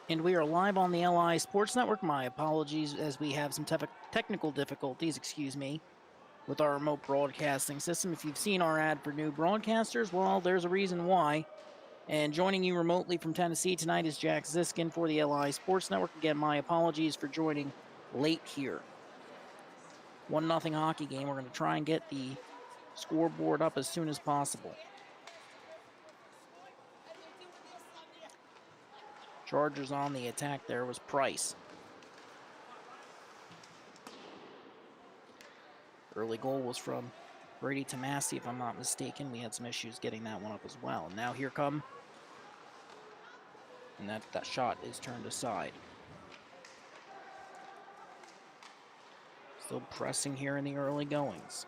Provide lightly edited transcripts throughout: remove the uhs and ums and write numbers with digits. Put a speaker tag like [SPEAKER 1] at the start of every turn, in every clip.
[SPEAKER 1] And we are live on the LI Sports Network. My apologies as we have some technical difficulties, with our remote broadcasting system. If you've seen our ad for new broadcasters, well, there's a reason why. And joining you remotely from Tennessee tonight is Jack Ziskin for the LI Sports Network. Again, my apologies for joining late here. 1-0 hockey game. We're going to try and get the scoreboard up as soon as possible. Chargers on the attack there was Price. Early goal was from Brady Tomasi, if I'm not mistaken. We had some issues getting that one up as well. Now here come, and that shot is turned aside. Still pressing here in the early goings.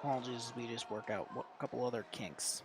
[SPEAKER 1] Apologies as we just work out a couple other kinks.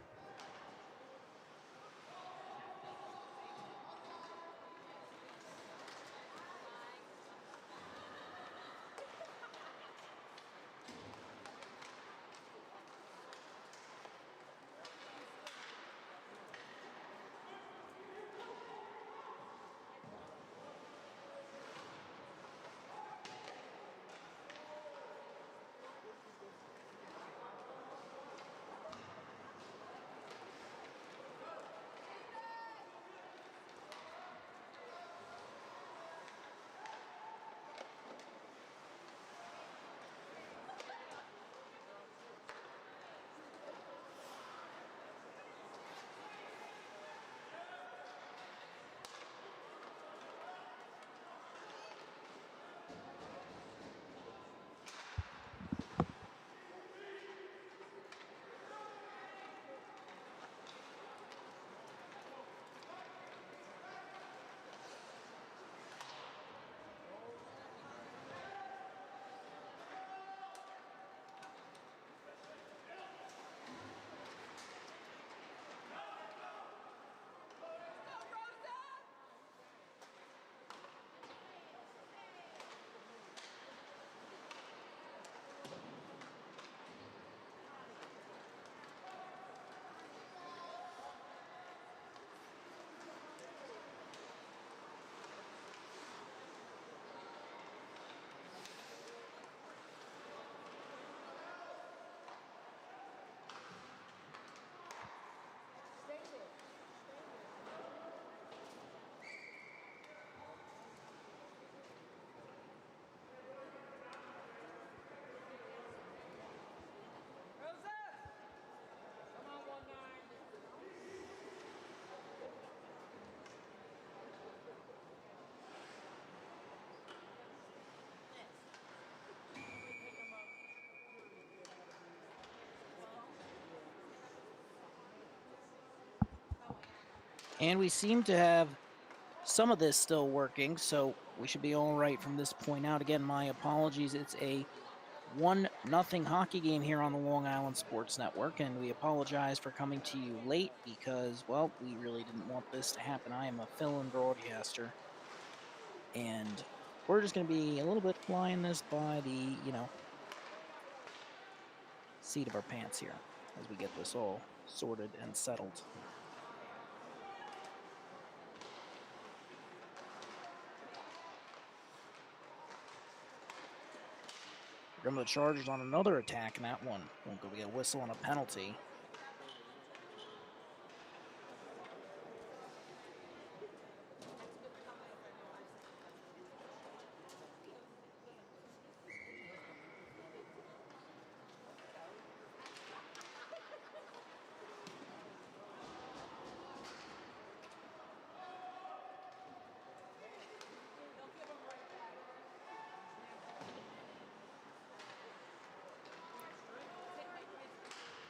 [SPEAKER 1] And we seem to have some of this still working, so we should be all right from this point out. Again, my apologies. It's a 1-0 hockey game here on the Long Island Sports Network, and we apologize for coming to you late because, well, we really didn't want this to happen. I am a fill-in broadcaster, and we're just going to be a little bit flying this by the, seat of our pants here as we get this all sorted and settled. Remember the Chargers on another attack, and that one won't go. We get a whistle and a penalty.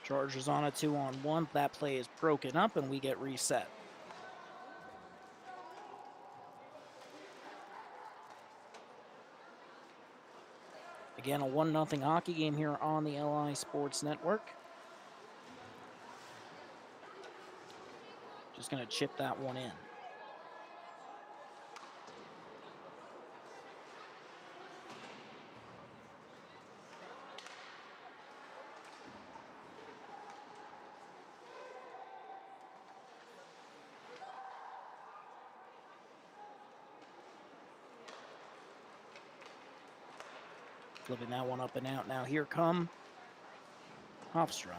[SPEAKER 1] Chargers on a 2-on-1. That play is broken up, and we get reset. Again, a 1-0 hockey game here on the LI Sports Network. just going to chip that one in. Flipping that one up and out. Now here come Hofstra.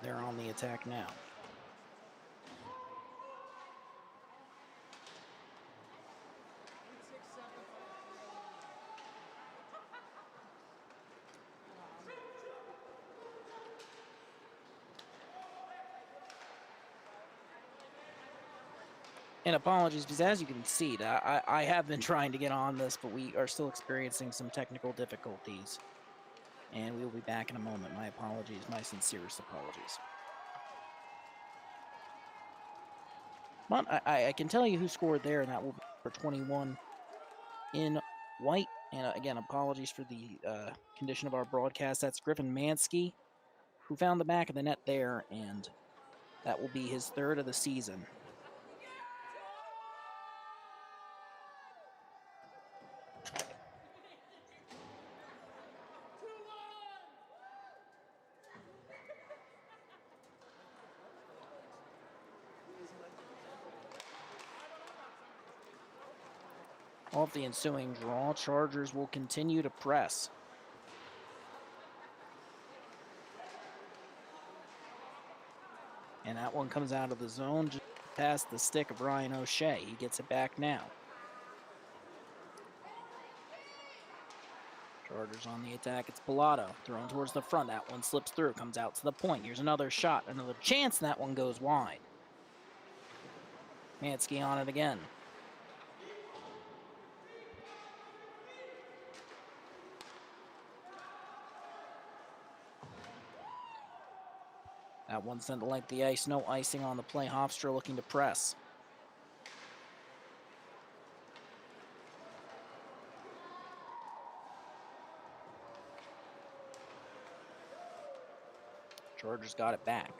[SPEAKER 1] They're on the attack now. And apologies, because as you can see, I have been trying to get on this, but we are still experiencing some technical difficulties. And we will be back in a moment. My apologies, my sincerest apologies. But I can tell you who scored there, and that will be for 21 in white. And again, apologies for the condition of our broadcast. That's Griffin Mansky, who found the back of the net there, and that will be his third of the season. Off the ensuing draw, Chargers will continue to press. And that one comes out of the zone just past the stick of Ryan O'Shea. He gets it back now. Chargers on the attack. It's Pilato thrown towards the front. That one slips through, comes out to the point. Here's another shot, another chance, and that one goes wide. Mansky on it again. That one sent to length the ice. No icing on the play. Hofstra looking to press. Chargers got it back.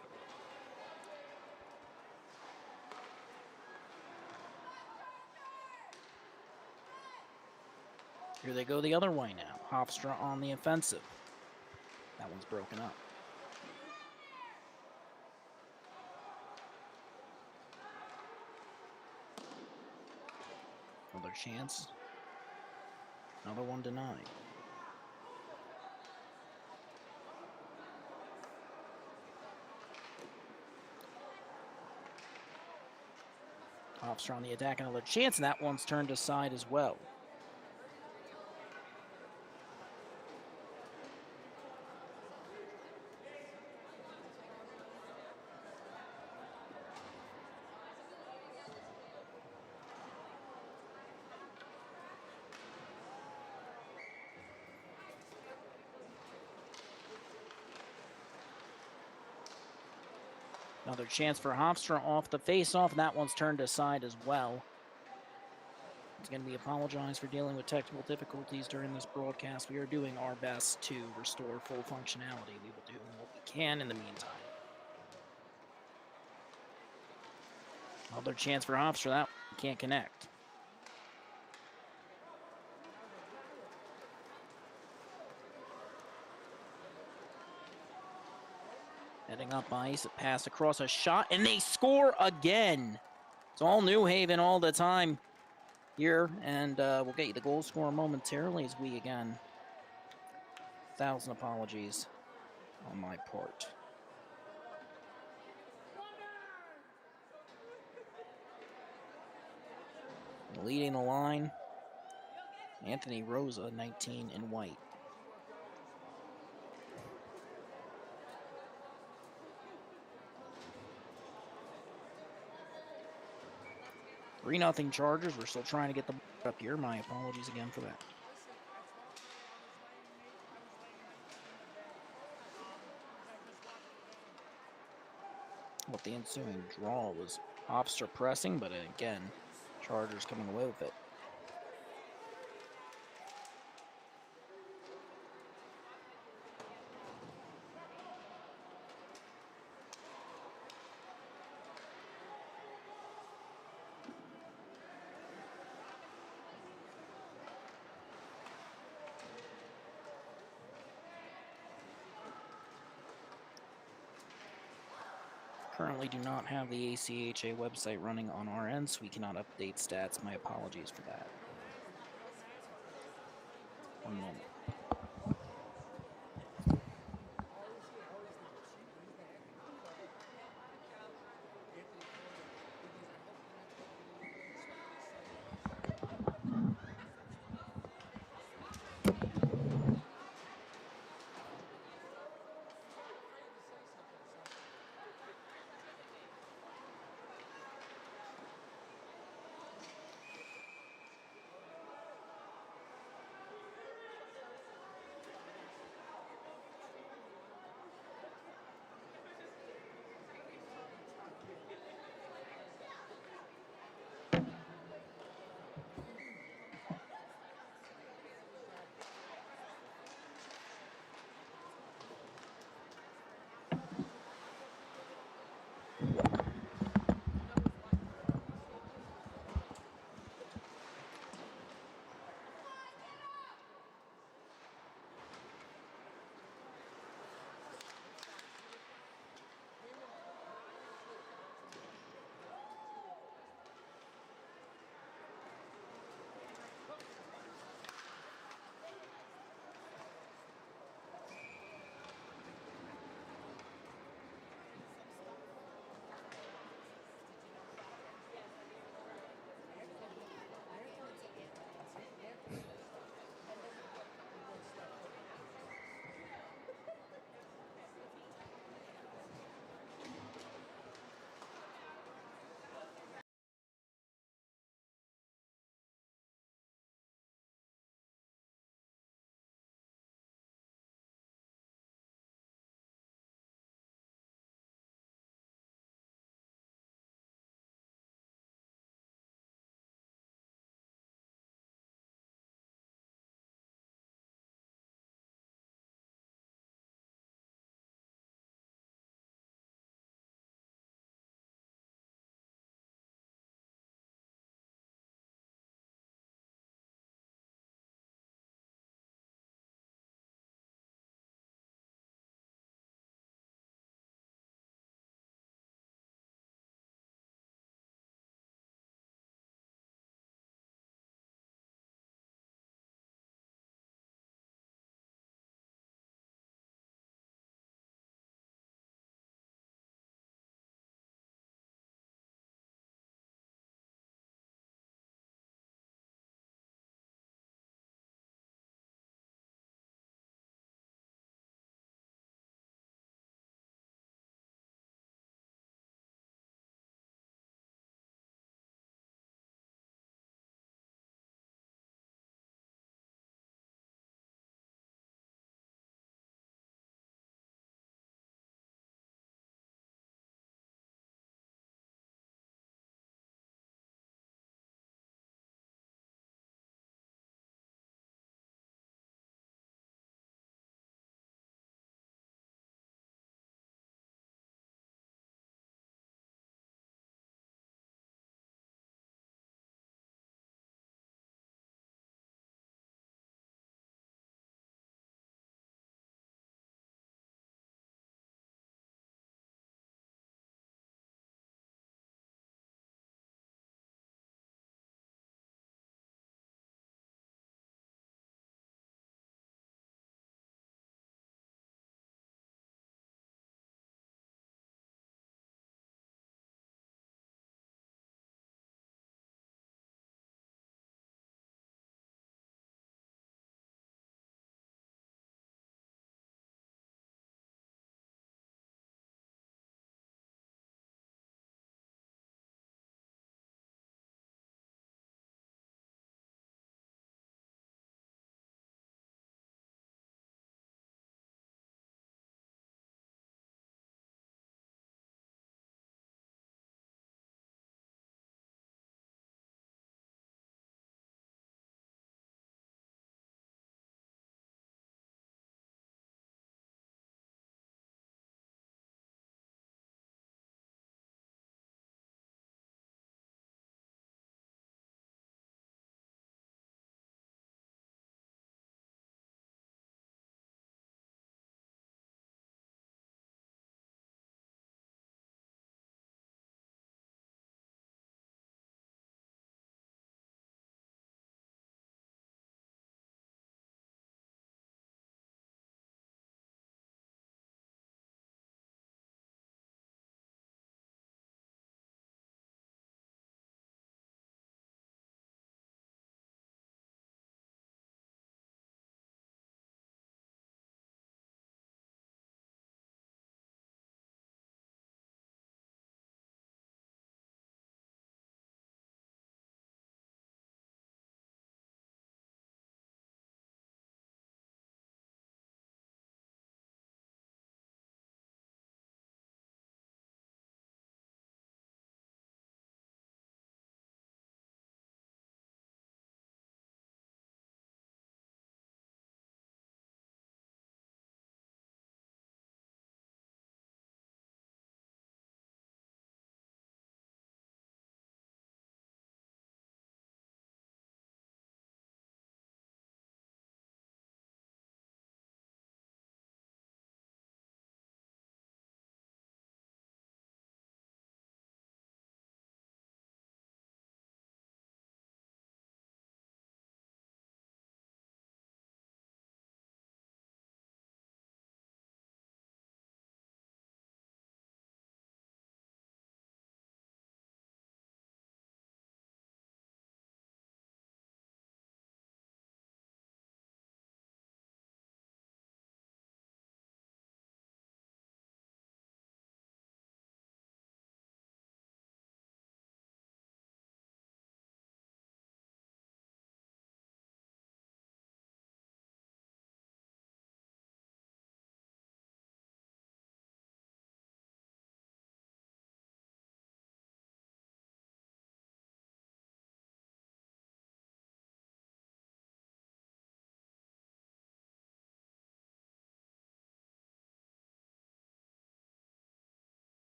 [SPEAKER 1] Here they go the other way now. Hofstra on the offensive. That one's broken up. Another chance. Another one denied. Hofstra on the attack, another chance, and that one's turned aside as well. Another chance for Hofstra off the face-off, and that one's turned aside as well. It's going to be apologized for dealing with technical difficulties during this broadcast. We are doing our best to restore full functionality. We will do what we can in the meantime. Another chance for Hofstra. That one can't connect. Heading up ice, a pass across, a shot, and they score again. It's all New Haven all the time here, and we'll get you the goal scorer momentarily as we, again, 1,000 apologies on my part. Leading the line, Anthony Rosa, 19 in white. 3-0 Chargers. We're still trying to get the ball up here. My apologies again for that. What the ensuing draw was Hofstra pressing, but again, Chargers coming away with it. Currently do not have the ACHA website running on our end, so we cannot update stats. My apologies for that. 1 moment.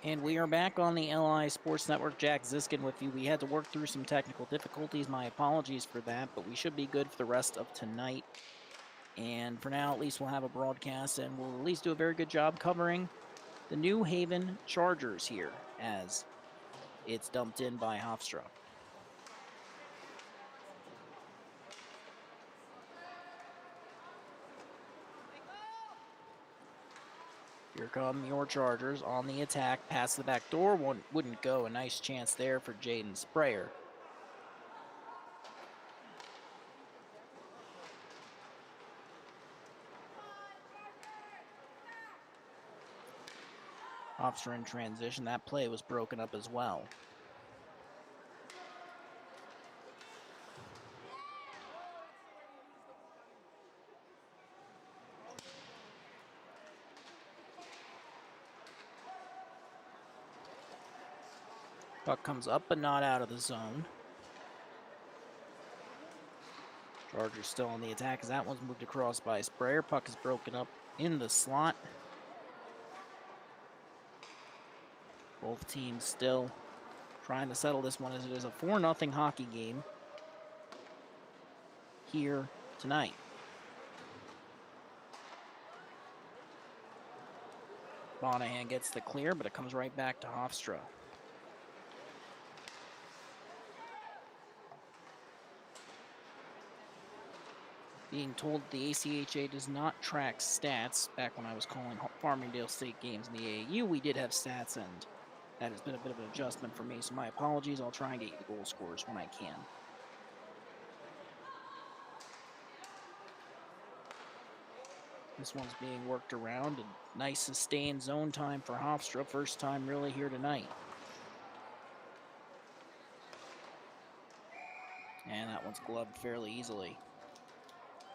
[SPEAKER 1] And we are back on the LI Sports Network. Jack Ziskin with you. We had to work through some technical difficulties. My apologies for that, but we should be good for the rest of tonight. And for now, at least we'll have a broadcast, and we'll at least do a very good job covering the New Haven Chargers here as it's dumped in by Hofstra. Here come your Chargers on the attack. Past the back door. One wouldn't go. A nice chance there for Jaden Sprayer. Hofstra in transition. That play was broken up as well. Puck comes up but not out of the zone. Chargers still on the attack as that one's moved across by Sprayer. Puck is broken up in the slot. Both teams still trying to settle this one as it is a 4-0 hockey game here tonight. Monahan gets the clear, but it comes right back to Hofstra. Being told the ACHA does not track stats. Back when I was calling Farmingdale State games in the AAU, we did have stats, and that has been a bit of an adjustment for me, so my apologies. I'll try and get you the goal scorers when I can. This one's being worked around, and nice sustained zone time for Hofstra. First time really here tonight. And that one's gloved fairly easily.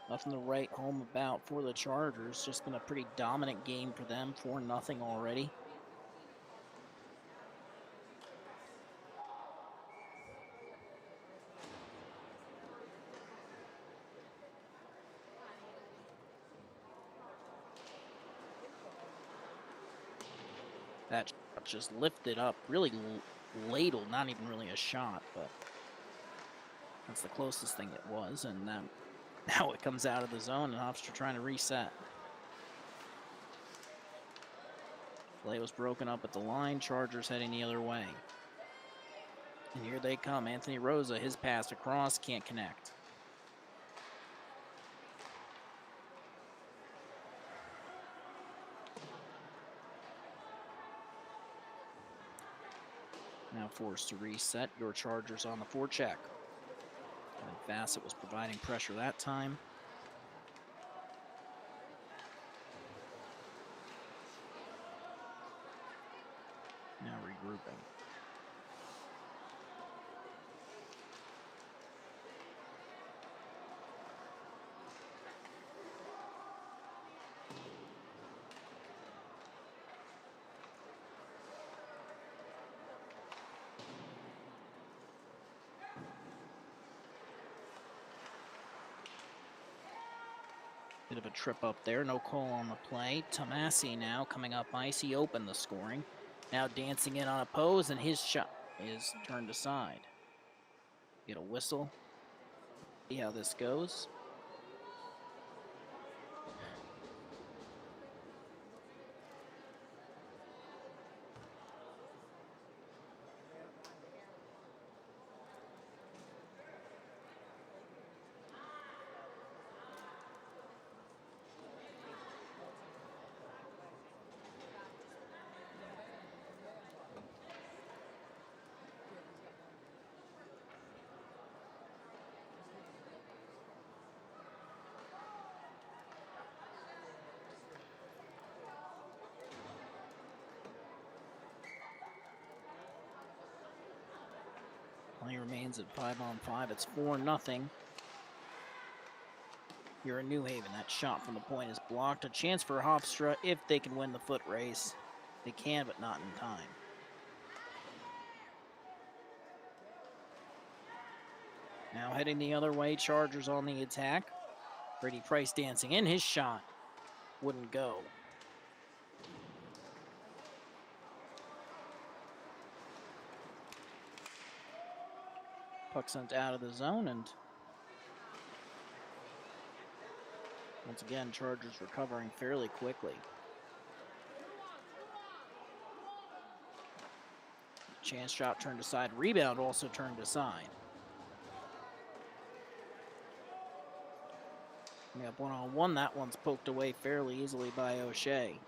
[SPEAKER 1] Nothing to write home about for the Chargers. Just been a pretty dominant game for them. 4-0 already. That shot just lifted up, really ladled, not even really a shot, but that's the closest thing it was. And now it comes out of the zone, and Hofstra trying to reset. Play was broken up at the line. Chargers heading the other way. And here they come. Anthony Rosa, his pass across, can't connect. Now forced to reset. Your Chargers on the forecheck. And Bassett was providing pressure that time. Now regrouping. Bit of a trip up there, no call on the play. Tomasi now coming up ice, he opened the scoring. Now dancing in on a pose, and his shot is turned aside. Get a whistle. See how this goes. Play remains at 5-on-5. It's 4-0. Here in New Haven, that shot from the point is blocked. A chance for Hofstra if they can win the foot race. They can, but not in time. Now heading the other way, Chargers on the attack. Brady Price dancing in, his shot wouldn't go. Puck sent out of the zone, and once again, Chargers recovering fairly quickly. Chance shot turned aside. Rebound also turned aside. We have one-on-one. That one's poked away fairly easily by O'Shea.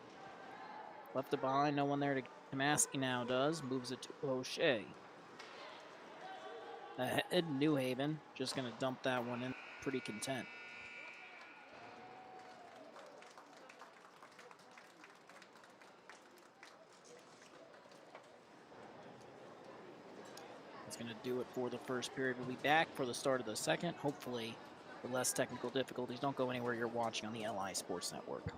[SPEAKER 1] Left it behind. No one there to Kamaski now does. Moves it to O'Shea. Ahead New Haven. Just going to dump that one in. Pretty content. That's going to do it for the first period. We'll be back for the start of the second. Hopefully, with less technical difficulties. Don't go anywhere. You're watching on the LI Sports Network.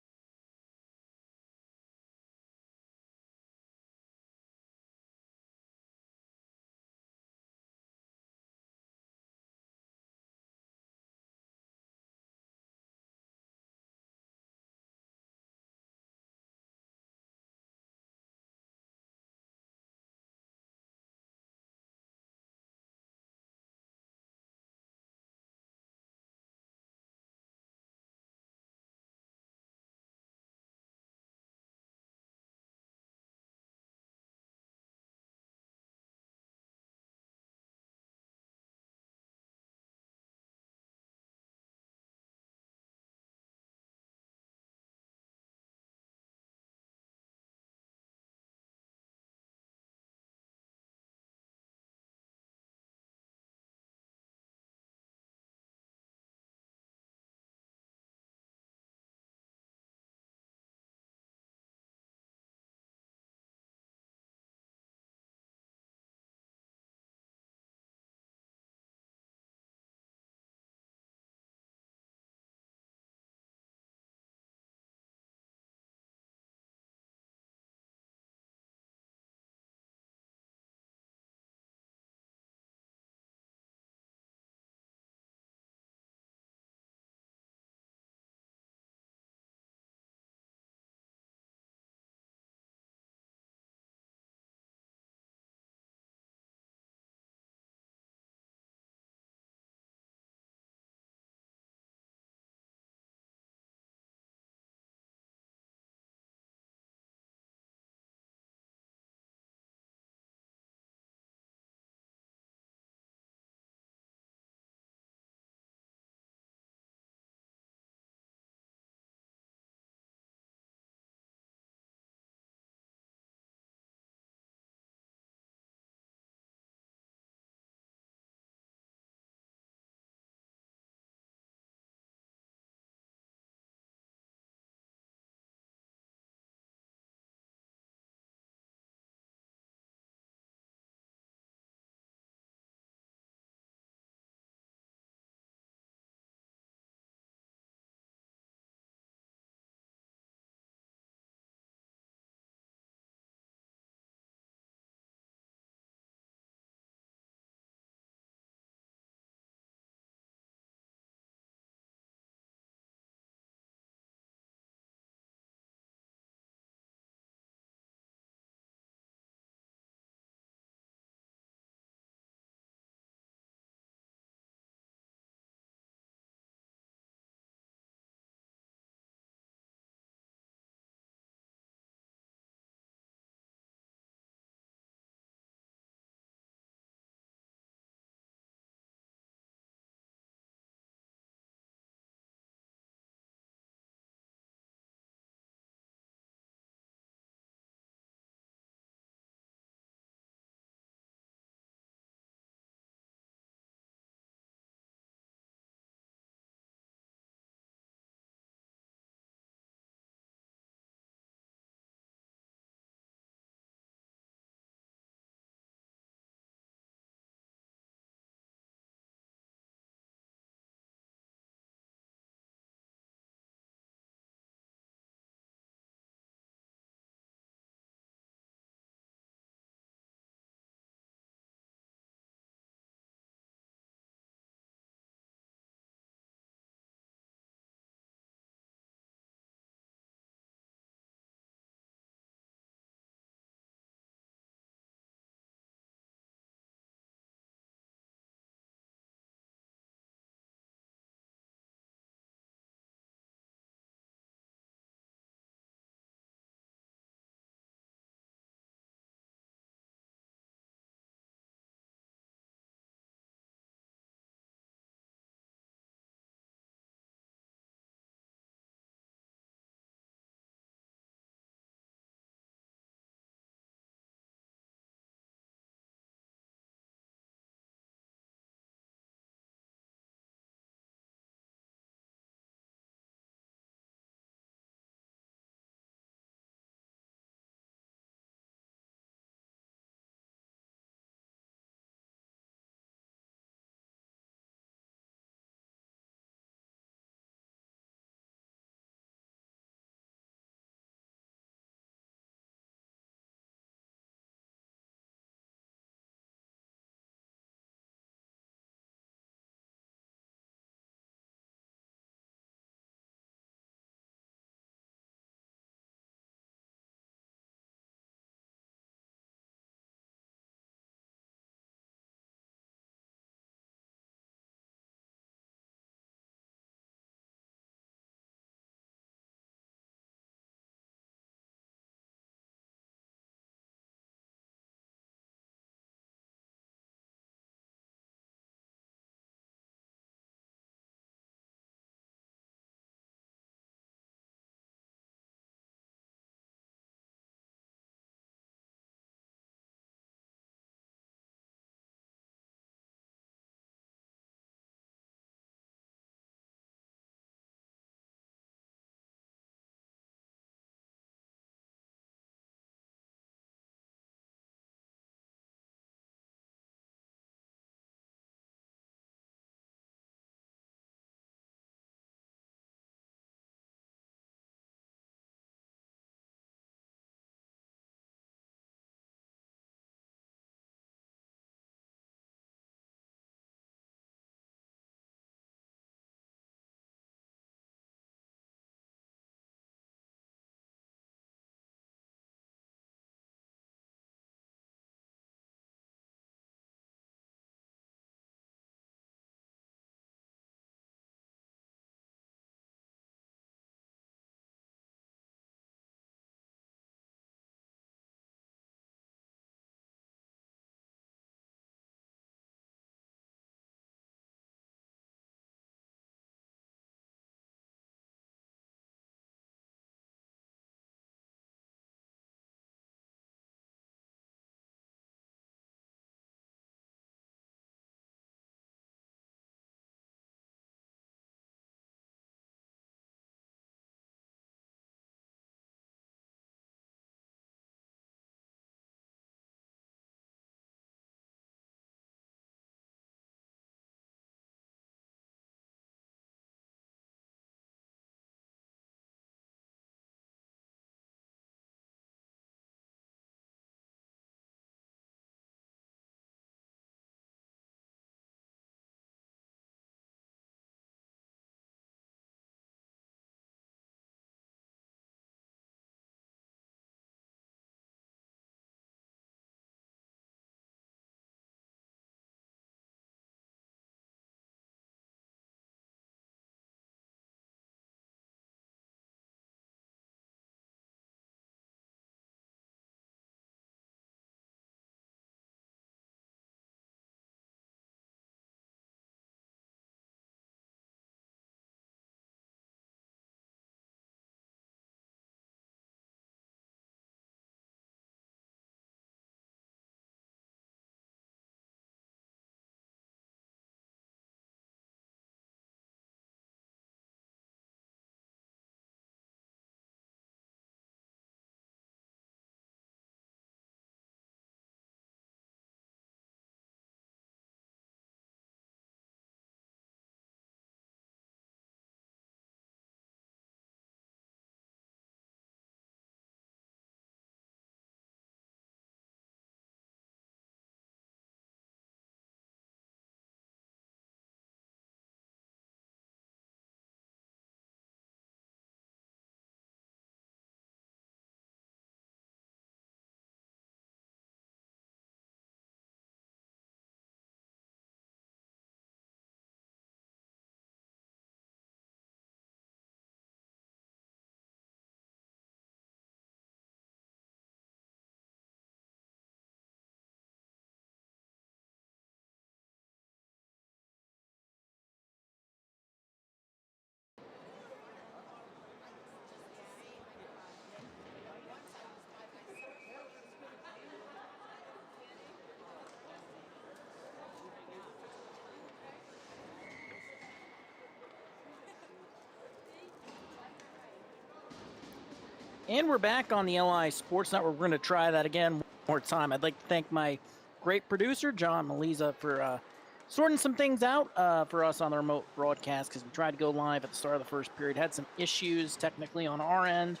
[SPEAKER 1] And we're back on the LI Sports Network. We're going to try that again one more time. I'd like to thank my great producer, John Maliza, for sorting some things out for us on the remote broadcast, because we tried to go live at the start of the first period. Had some issues technically on our end.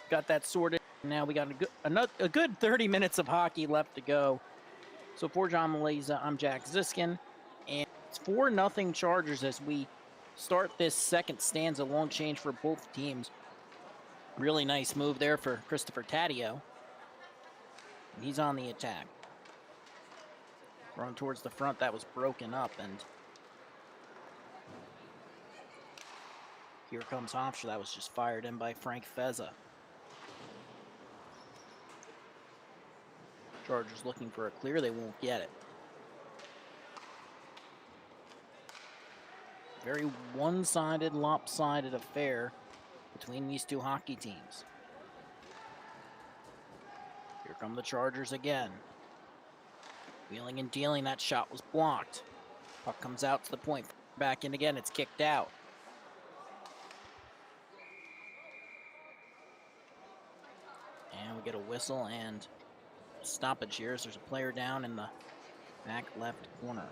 [SPEAKER 1] Got that sorted. Now we got a good 30 minutes of hockey left to go. So for John Maliza, I'm Jack Ziskin. And it's 4-0 Chargers as we start this second stanza. Long change for both teams. Really nice move there for Christopher Taddeo. He's on the attack. Run towards the front, that was broken up, and here comes Hofstra. That was just fired in by Frank Fezza. Chargers looking for a clear, they won't get it. Very one-sided, lopsided affair between these two hockey teams. Here come the Chargers again. Wheeling and dealing, that shot was blocked. Puck comes out to the point, back in again, it's kicked out. And we get a whistle and a stoppage here as there's a player down in the back left corner,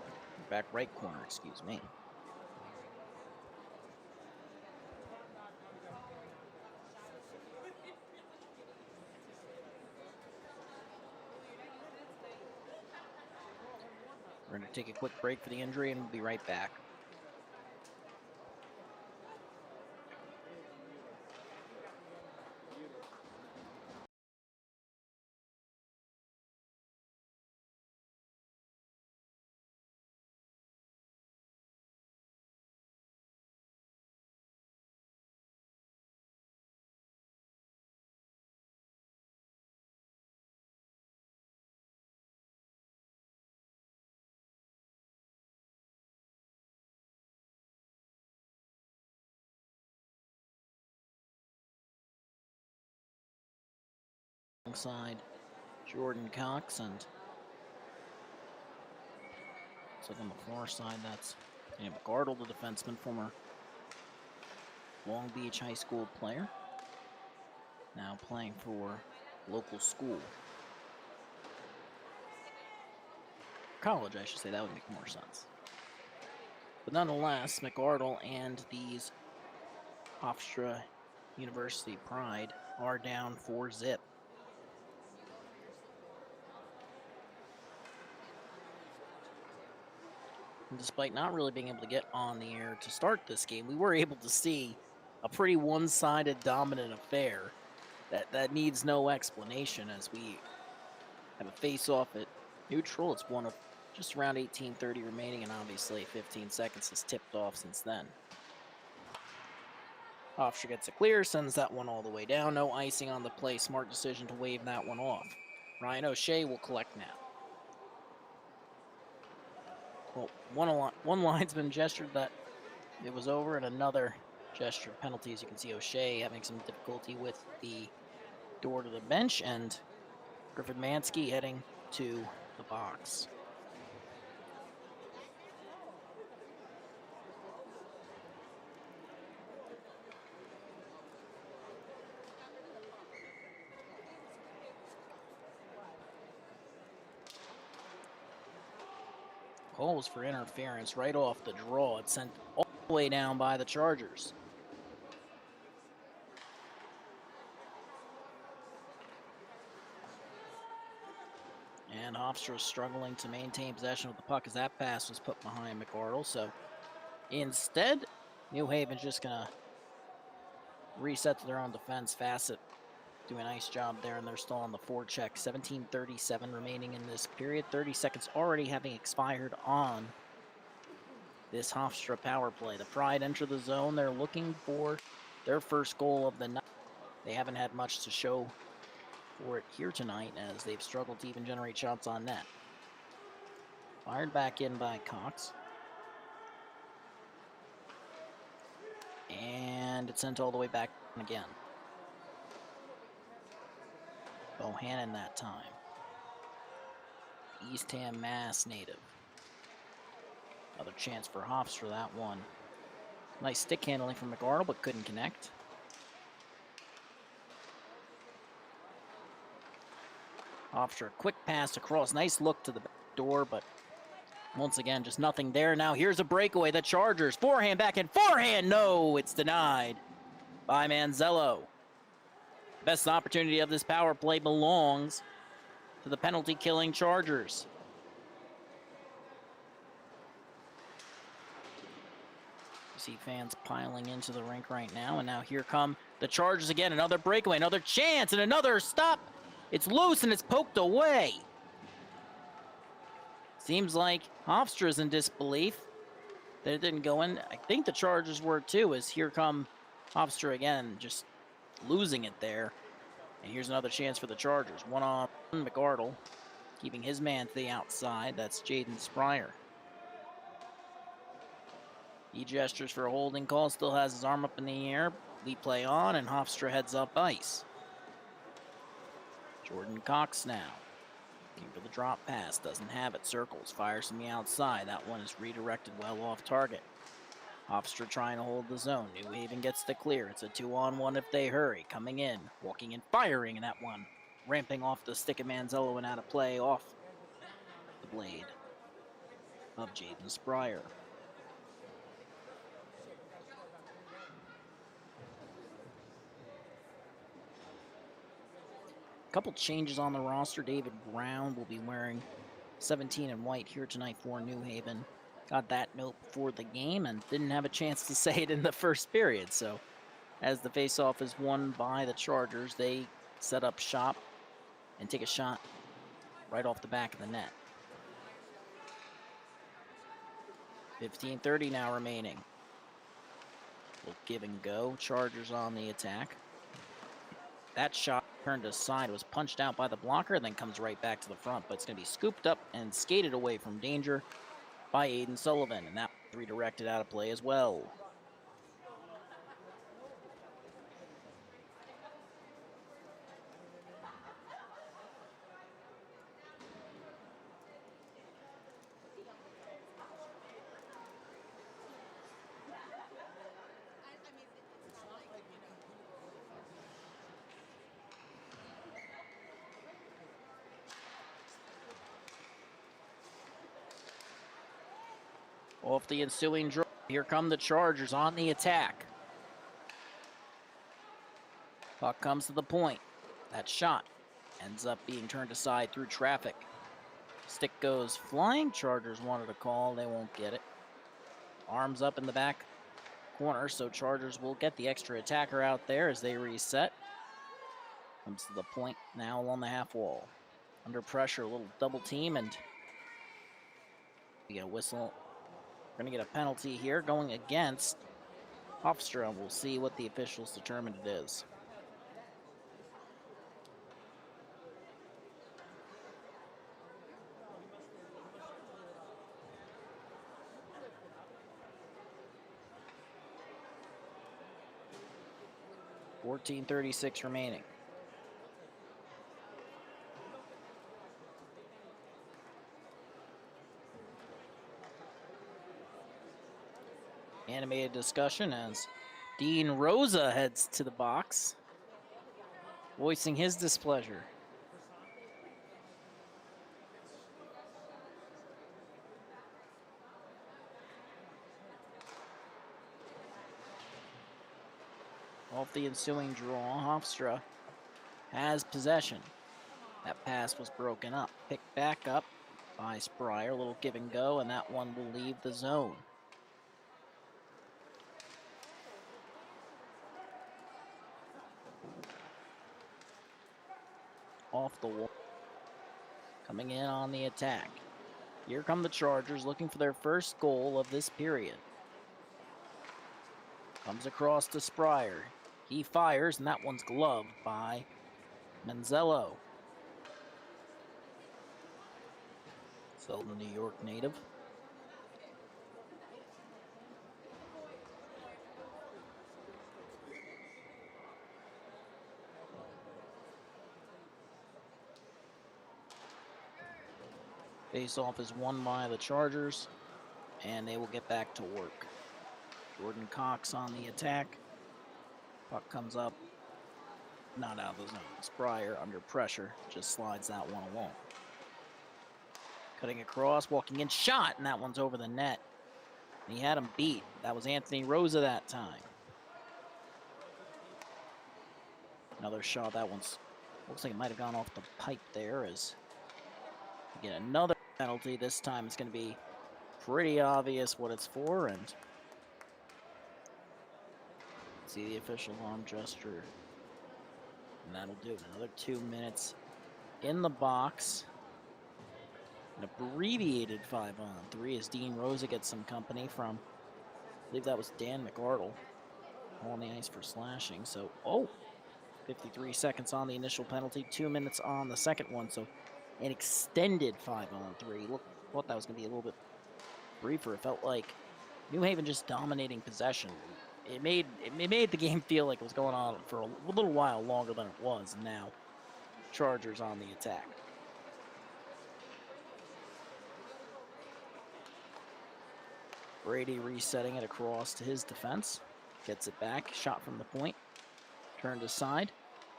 [SPEAKER 1] back right corner, excuse me. We're going to take a quick break for the injury, and we'll be right back. Alongside Jordan Cox, and looks like on the far side that's McArdle, the defenseman, former Long Beach High School player, now playing for local school. College, I should say, that would make more sense. But nonetheless, McArdle and these Hofstra University Pride are down 4-0. And despite not really being able to get on the air to start this game, we were able to see a pretty one-sided dominant affair that needs no explanation, as we have a face-off at neutral. It's one of just around 18:30 remaining, and obviously 15 seconds has tipped off since then. Hofstra gets a clear, sends that one all the way down. No icing on the play. Smart decision to wave that one off. Ryan O'Shea will collect now. Well, one linesman gestured that it was over, and another gesture of penalties. You can see O'Shea having some difficulty with the door to the bench, and Griffin Mansky heading to the box. Call was for interference right off the draw. It's sent all the way down by the Chargers. And Hofstra struggling to maintain possession of the puck as that pass was put behind McArdle. So instead, New Haven's just going to reset to their own defense. Fassett doing a nice job there, and they're still on the forecheck. 17:37 remaining in this period. 30 seconds already having expired on this Hofstra power play. The Pride enter the zone. They're looking for their first goal of the night. They haven't had much to show for it here tonight, as they've struggled to even generate shots on net. Fired back in by Cox. And it's sent all the way back again. Bohannon that time. Eastham, Mass native. Another chance for Hofstra, that one. Nice stick handling from McArdle, but couldn't connect. Hofstra, quick pass across. Nice look to the back door, but once again, just nothing there. Now here's a breakaway. The Chargers, forehand, back and forehand. No, it's denied by Manzello. Best opportunity of this power play belongs to the penalty-killing Chargers. You see fans piling into the rink right now, and now here come the Chargers again. Another breakaway, another chance, and another stop. It's loose, and it's poked away. Seems like Hofstra's in disbelief that it didn't go in. I think the Chargers were too, as here come Hofstra again, just losing it there. And here's another chance for the Chargers. One on McArdle, keeping his man to the outside. That's Jaden Spryer. He gestures for a holding call, still has his arm up in the air. We play on, and Hofstra heads up ice. Jordan Cox now. Looking for the drop pass, doesn't have it, circles, fires from the outside. That one is redirected well off target. Hofstra trying to hold the zone. New Haven gets the clear. It's a 2-on-1 if they hurry. Coming in, walking and firing, and that one ramping off the stick of Manzello and out of play off the blade of Jaden Spryer. Couple changes on the roster. David Brown will be wearing 17 in white here tonight for New Haven. Got that note before the game and didn't have a chance to say it in the first period. So as the faceoff is won by the Chargers, they set up shop and take a shot right off the back of the net. 15:30 now remaining. We'll give and go. Chargers on the attack. That shot turned aside, was punched out by the blocker, then comes right back to the front, but it's going to be scooped up and skated away from danger by Aiden Sullivan, and that redirected out of play as well. Off the ensuing draw, here come the Chargers on the attack. Puck comes to the point. That shot ends up being turned aside through traffic. Stick goes flying. Chargers wanted a call. They won't get it. Arms up in the back corner, so Chargers will get the extra attacker out there as they reset. Comes to the point now along the half wall. Under pressure, a little double team, and we get a whistle. We're going to get a penalty here going against Hofstra. We'll see what the officials determined it is. $14:36 remaining. Animated discussion as Dean Rosa heads to the box, voicing his displeasure. Off the ensuing draw, Hofstra has possession. That pass was broken up, picked back up by Spryer, a little give and go, and that one will leave the zone. Off the wall. Coming in on the attack. Here come the Chargers looking for their first goal of this period. Comes across to Spryer. He fires, and that one's gloved by Manzello. Still the New York native. Face-off is won by the Chargers, and they will get back to work. Jordan Cox on the attack. Puck comes up not out of the zone. Spryer, under pressure, just slides that one along. Cutting across, walking in, shot, and that one's over the net. And he had him beat. That was Anthony Rosa that time. Another shot. That one's looks like it might have gone off the pipe there. As we get another penalty. This time it's going to be pretty obvious what it's for, and see the official arm gesture, and that'll do it. Another 2 minutes in the box. An abbreviated 5-on-3 as Dean Rosa gets some company from, I believe that was Dan McArdle, on the ice for slashing. So, 53 seconds on the initial penalty, 2 minutes on the second one. So, an extended 5-on-3. Thought that was going to be a little bit briefer. It felt like New Haven just dominating possession. It made the game feel like it was going on for a little while longer than it was. And now, Chargers on the attack. Brady resetting it across to his defense. Gets it back. Shot from the point. Turned aside.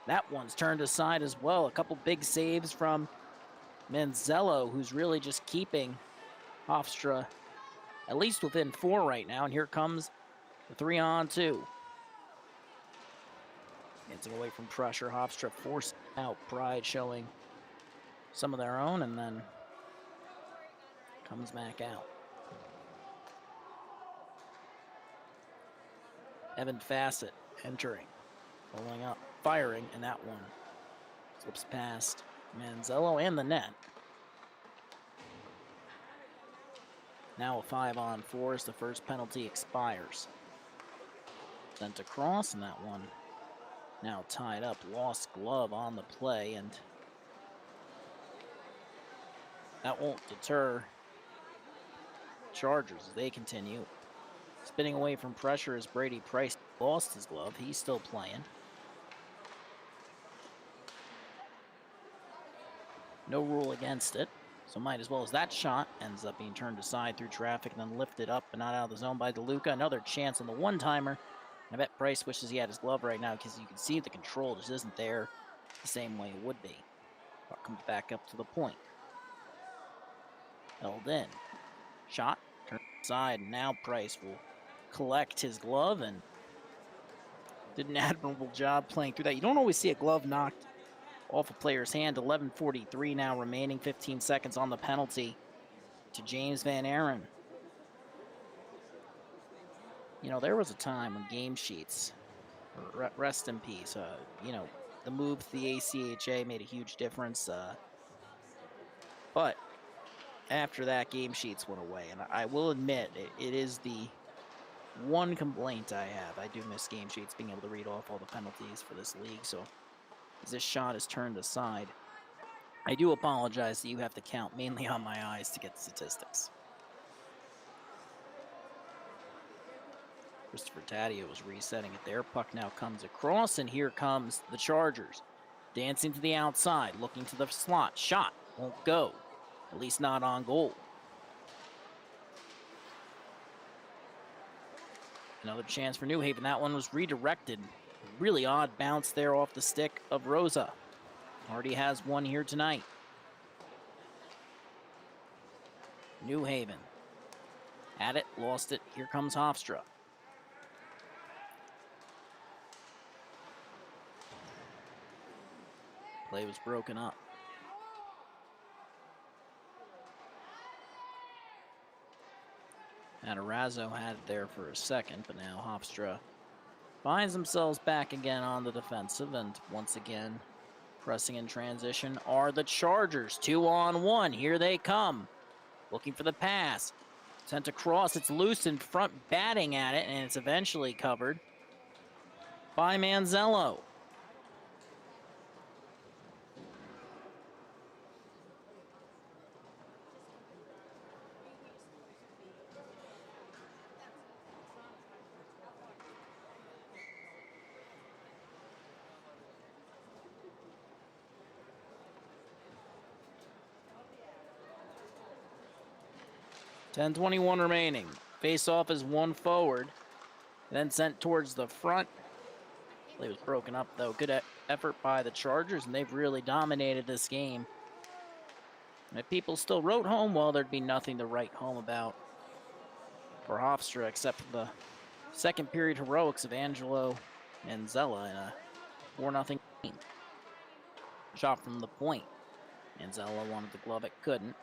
[SPEAKER 1] That one's turned aside as well. A couple big saves from Manzello, who's really just keeping Hofstra at least within 4 right now. And here comes the 3-on-2. Getting away from pressure. Hofstra forced out. Pride showing some of their own, and then comes back out. Evan Fassett entering, rolling up, firing, and that one slips past Manzello and the net. Now a 5-on-4 as the first penalty expires. Sent across, and that one now tied up. Lost glove on the play, and that won't deter Chargers as they continue. Spinning away from pressure as Brady Price lost his glove. He's still playing. No rule against it, so might as well as that shot ends up being turned aside through traffic and then lifted up but not out of the zone by DeLuca. Another chance on the one-timer. I bet Price wishes he had his glove right now because you can see the control just isn't there the same way it would be. Puck comes back up to the point. Held in. Shot, turned aside, and now Price will collect his glove and did an admirable job playing through that. You don't always see a glove knocked off a player's hand. 11:43 now remaining, 15 seconds on the penalty to James Van Aaron. You know, there was a time when game sheets, rest in peace, you know, the move to the ACHA made a huge difference. But after that, game sheets went away. And I will admit, it is the one complaint I have. I do miss game sheets, being able to read off all the penalties for this league. So as this shot is turned aside, I do apologize that you have to count mainly on my eyes to get the statistics. Christopher Taddeo was resetting it there. Puck now comes across, and here comes the Chargers. Dancing to the outside, looking to the slot. Shot won't go, at least not on goal. Another chance for New Haven. That one was redirected. Really odd bounce there off the stick of Rosa. Already has one here tonight. New Haven. Had it, lost it. Here comes Hofstra. Play was broken up. Matarazzo had it there for a second, but now Hofstra finds themselves back again on the defensive, and once again, pressing in transition are the Chargers. 2-on-1, here they come. Looking for the pass. Sent across, it's loose in front, batting at it, and it's eventually covered by Manzello. .10:21 remaining. Face-off is one forward. Then sent towards the front. Play was broken up, though. Good effort by the Chargers, and they've really dominated this game. And if people still wrote home, well, there'd be nothing to write home about for Hofstra except for the second period heroics of Angelo and Zella in a 4-0 game. Shot from the point. Anzella wanted to glove it, couldn't.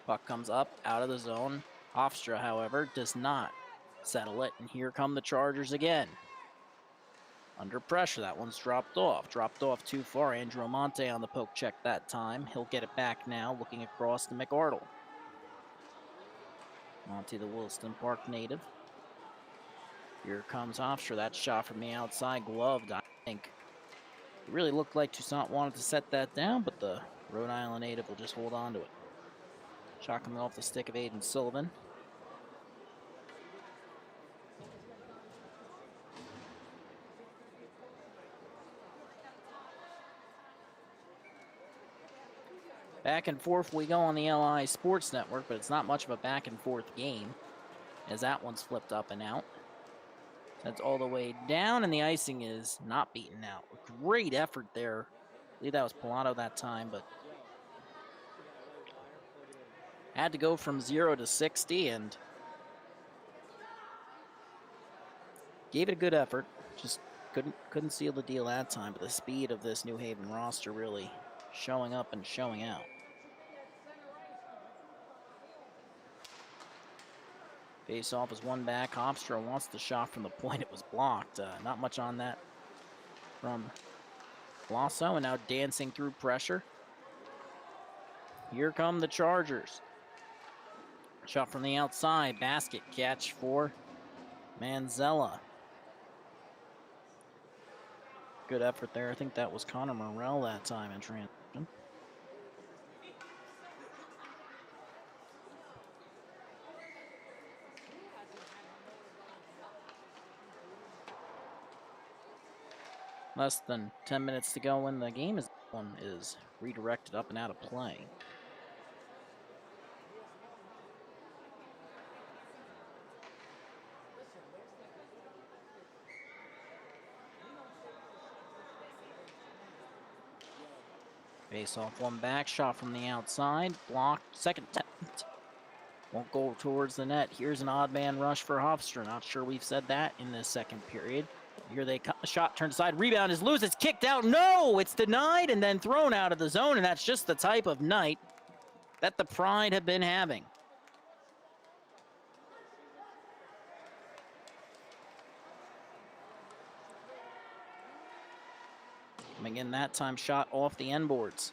[SPEAKER 1] Puck comes up, out of the zone. Hofstra, however, does not settle it, and here come the Chargers again. Under pressure, that one's dropped off. Dropped off too far. Andrew Monte on the poke check that time. He'll get it back now, looking across to McArdle. Monte, the Williston Park native. Here comes Hofstra. That shot from the outside, gloved, I think. It really looked like Toussaint wanted to set that down, but the Rhode Island native will just hold on to it. Shot coming off the stick of Aiden Sullivan. Back and forth we go on the LI Sports Network, but it's not much of a back and forth game, as that one's flipped up and out. That's all the way down, and the icing is not beaten out. Great effort there. I believe that was Pilato that time, but had to go from 0 to 60 and gave it a good effort. Just couldn't seal the deal that time, but the speed of this New Haven roster really showing up and showing out. Face off is one back. Hofstra wants the shot from the point. It was blocked. Not much on that from Lasso, and now dancing through pressure. Here come the Chargers. Shot from the outside. Basket catch for Manzella. Good effort there. I think that was Connor Morrell that time in transition. Less than 10 minutes to go in the game as one is redirected up and out of play. Face off one back, shot from the outside, blocked, second attempt. Won't go towards the net. Here's an odd man rush for Hofstra. Not sure we've said that in this second period. Here they come. Shot turned aside. Rebound is loose. It's kicked out. No! It's denied and then thrown out of the zone. And that's just the type of night that the Pride have been having. Coming in that time, shot off the end boards.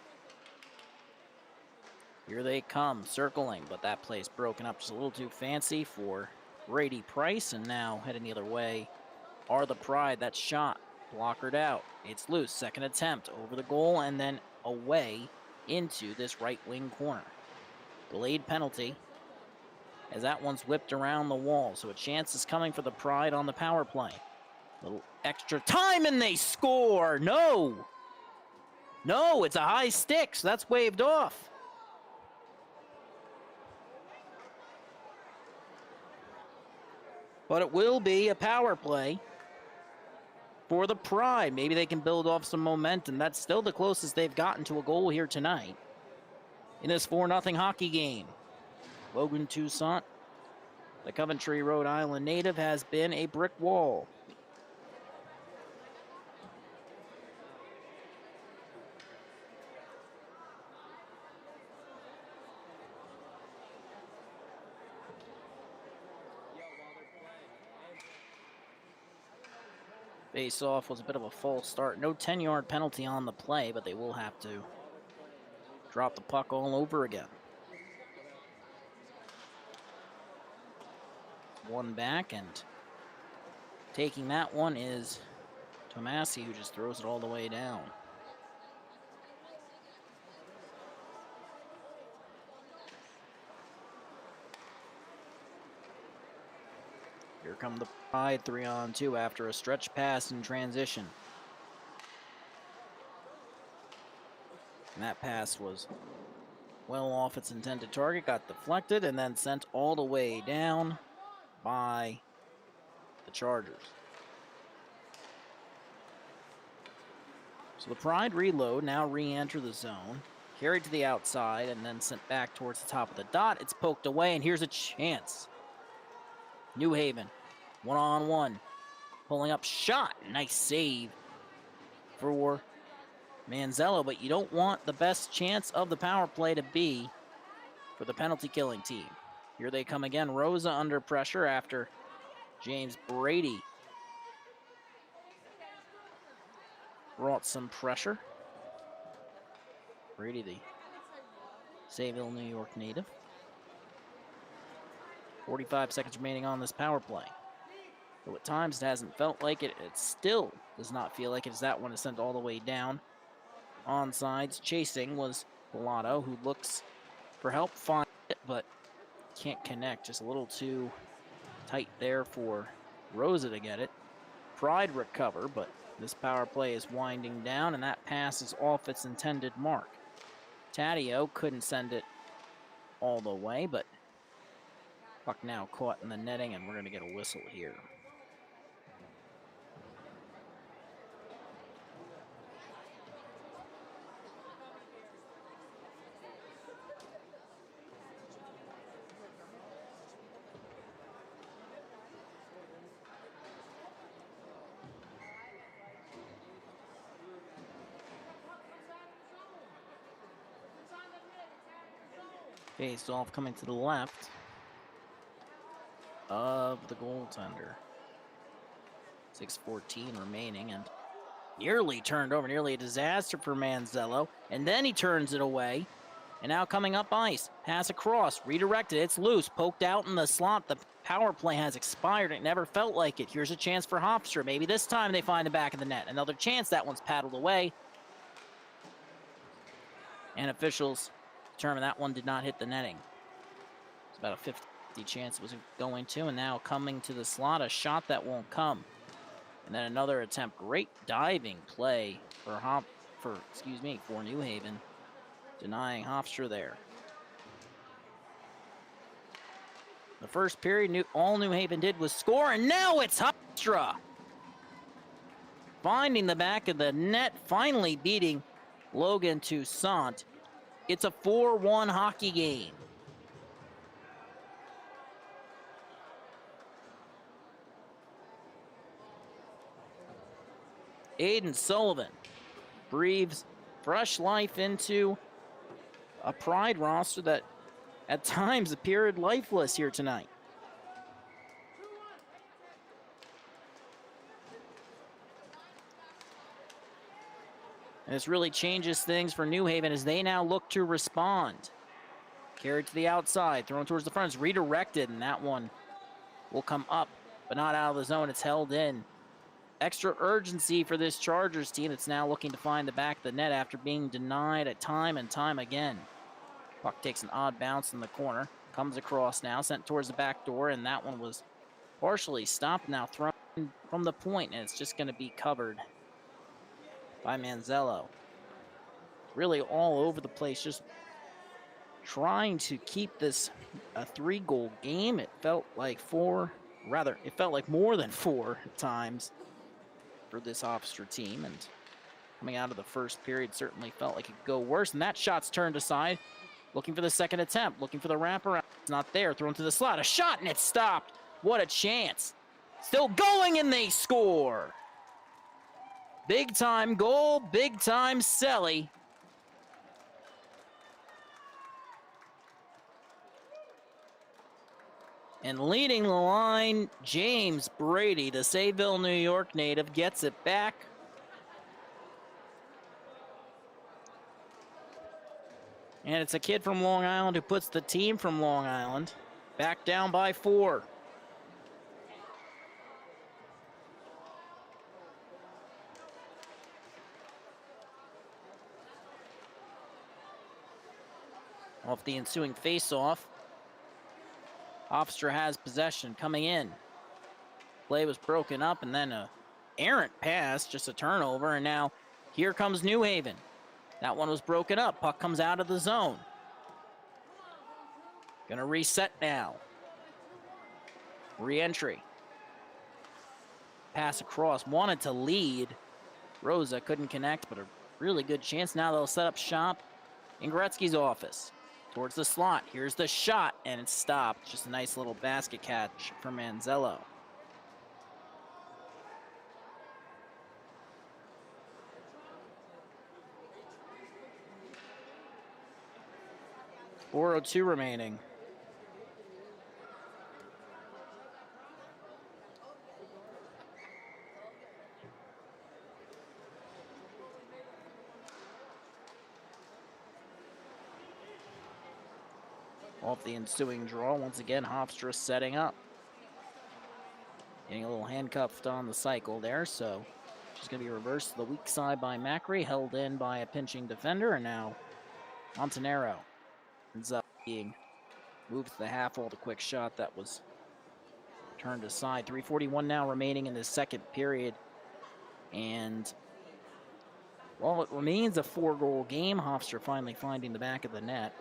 [SPEAKER 1] Here they come, circling, but that play's broken up just a little too fancy for Brady Price. And now heading the other way are the Pride. That shot blockered out. It's loose. Second attempt over the goal and then away into this right wing corner. Delayed penalty as that one's whipped around the wall. So a chance is coming for the Pride on the power play. Little extra time and they score. No, it's a high stick, so that's waved off. But it will be a power play for the Pride. Maybe they can build off some momentum. That's still the closest they've gotten to a goal here tonight in this 4-0 hockey game. Logan Toussaint, the Coventry, Rhode Island native, has been a brick wall. Face-off was a bit of a false start. No 10-yard penalty on the play, but they will have to drop the puck all over again. One back, and taking that one is Tomasi, who just throws it all the way down. Here come the Pride 3-on-2 after a stretch pass in transition. And that pass was well off its intended target, got deflected, and then sent all the way down by the Chargers. So the Pride reload, now re-enter the zone. Carried to the outside and then sent back towards the top of the dot. It's poked away, and here's a chance. New Haven, one-on-one. Pulling up shot. Nice save for Manzello, but you don't want the best chance of the power play to be for the penalty killing team. Here they come again. Rosa under pressure after James Brady brought some pressure. Brady, the Sayville, New York native. 45 seconds remaining on this power play. Though at times it hasn't felt like it, it still does not feel like it, as that one is sent all the way down. Onsides, chasing was Pilato, who looks for help, finds it, but can't connect. Just a little too tight there for Rosa to get it. Pride recover, but this power play is winding down, and that pass is off its intended mark. Taddeo couldn't send it all the way, but puck now caught in the netting, and we're going to get a whistle here. Face off coming to the left of the goaltender. 6:14 remaining, and nearly turned over, nearly a disaster for Manzello. And then he turns it away. And now coming up ice, pass across, redirected, it's loose, poked out in the slot. The power play has expired. It never felt like it. Here's a chance for Hofstra. Maybe this time they find the back of the net. Another chance, that one's paddled away. And officials determined that one did not hit the netting. It's about a 50 chance it was going to, and now coming to the slot, a shot that won't come. And then another attempt. Great diving play for New Haven, denying Hofstra there. The first period, all New Haven did was score, and now it's Hofstra finding the back of the net, finally beating Logan Toussaint. It's a 4-1 hockey game. Aiden Sullivan breathes fresh life into a Pride roster that at times appeared lifeless here tonight. And this really changes things for New Haven as they now look to respond. Carried to the outside, thrown towards the front, it's redirected, and that one will come up, but not out of the zone. It's held in. Extra urgency for this Chargers team that's now looking to find the back of the net after being denied at time and time again. Puck takes an odd bounce in the corner, comes across now, sent towards the back door, and that one was partially stopped, now thrown from the point, and it's just going to be covered by Manzello. Really all over the place, just trying to keep this a 3-goal game. It felt like more than 4 times for this Hofstra team, and coming out of the first period certainly felt like it could go worse, and that shot's turned aside. Looking for the second attempt, looking for the wraparound. It's not there, thrown to the slot, a shot, and it's stopped. What a chance. Still going, and they score. Big time goal, big time Selly. And leading the line, James Brady, the Sayville, New York native, gets it back. And it's a kid from Long Island who puts the team from Long Island back down by 4. Off the ensuing face-off, Hofstra has possession coming in. Play was broken up, and then a errant pass, just a turnover, and now here comes New Haven. That one was broken up. Puck comes out of the zone. Gonna reset now. Re-entry. Pass across, wanted to lead. Rosa couldn't connect, but a really good chance. Now they'll set up shop in Gretzky's office. Towards the slot. Here's the shot, and it's stopped. Just a nice little basket catch for Manzello. .402 remaining. Off the ensuing draw, once again, Hofstra setting up. Getting a little handcuffed on the cycle there, so just going to be reversed to the weak side by Macri, held in by a pinching defender, and now Montanaro ends up being moved to the half wall. The quick shot that was turned aside. 3:41 now remaining in the second period, and while it remains a 4-goal game, Hofstra finally finding the back of the net.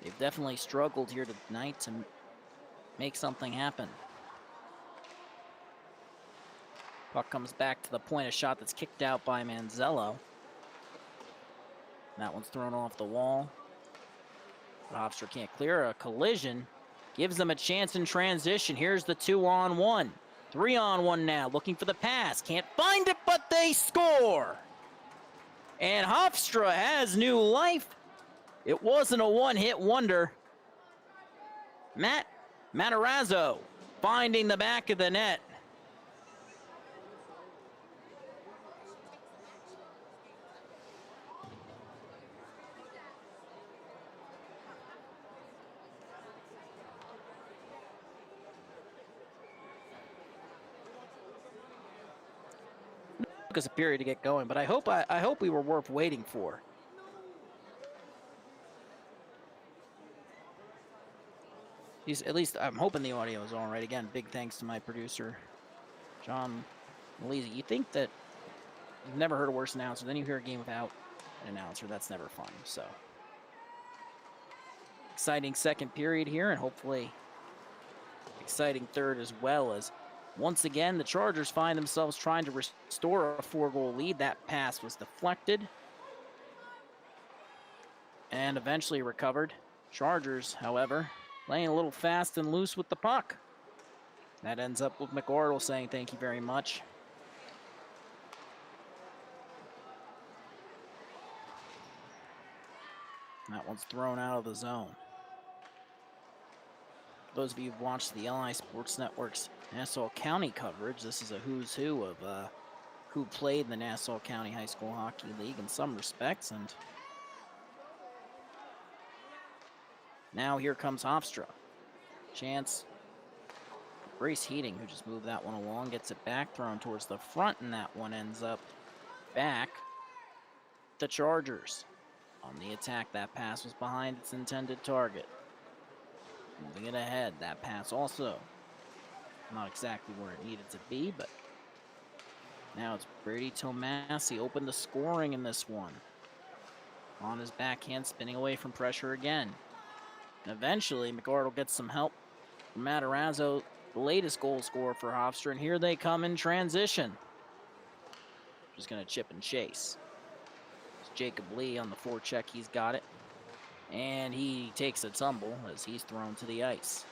[SPEAKER 1] They've definitely struggled here tonight to make something happen. Puck comes back to the point, a shot that's kicked out by Manzello. That one's thrown off the wall. But Hofstra can't clear. A collision gives them a chance in transition. Here's the 2-on-1. 3-on-1 now, looking for the pass. Can't find it, but they score! And Hofstra has new life. It wasn't a one-hit wonder. Matarazzo finding the back of the net. Took us a period to get going, but I hope we were worth waiting for. At least I'm hoping the audio is all right. Again, big thanks to my producer, John Malisi. You think that you've never heard a worse announcer, then you hear a game without an announcer. That's never fun. So exciting second period here, and hopefully exciting third as well, as once again the Chargers find themselves trying to restore a 4-goal lead. That pass was deflected and eventually recovered. Chargers, however, playing a little fast and loose with the puck. That ends up with McArdle saying thank you very much. That one's thrown out of the zone. For those of you who've watched the LI Sports Network's Nassau County coverage, this is a who's who of who played in the Nassau County High School Hockey League in some respects, and now here comes Hofstra. Chance. Grace Heating, who just moved that one along, gets it back, thrown towards the front, and that one ends up back. The Chargers on the attack. That pass was behind its intended target. Moving it ahead. That pass also not exactly where it needed to be, but now it's Brady Tomasi open to scoring in this one. On his backhand, spinning away from pressure again. And eventually, McArdle gets some help from Matarazzo, the latest goal scorer for Hofstra, and here they come in transition. Just going to chip and chase. It's Jacob Lee on the forecheck. He's got it. And he takes a tumble as he's thrown to the ice.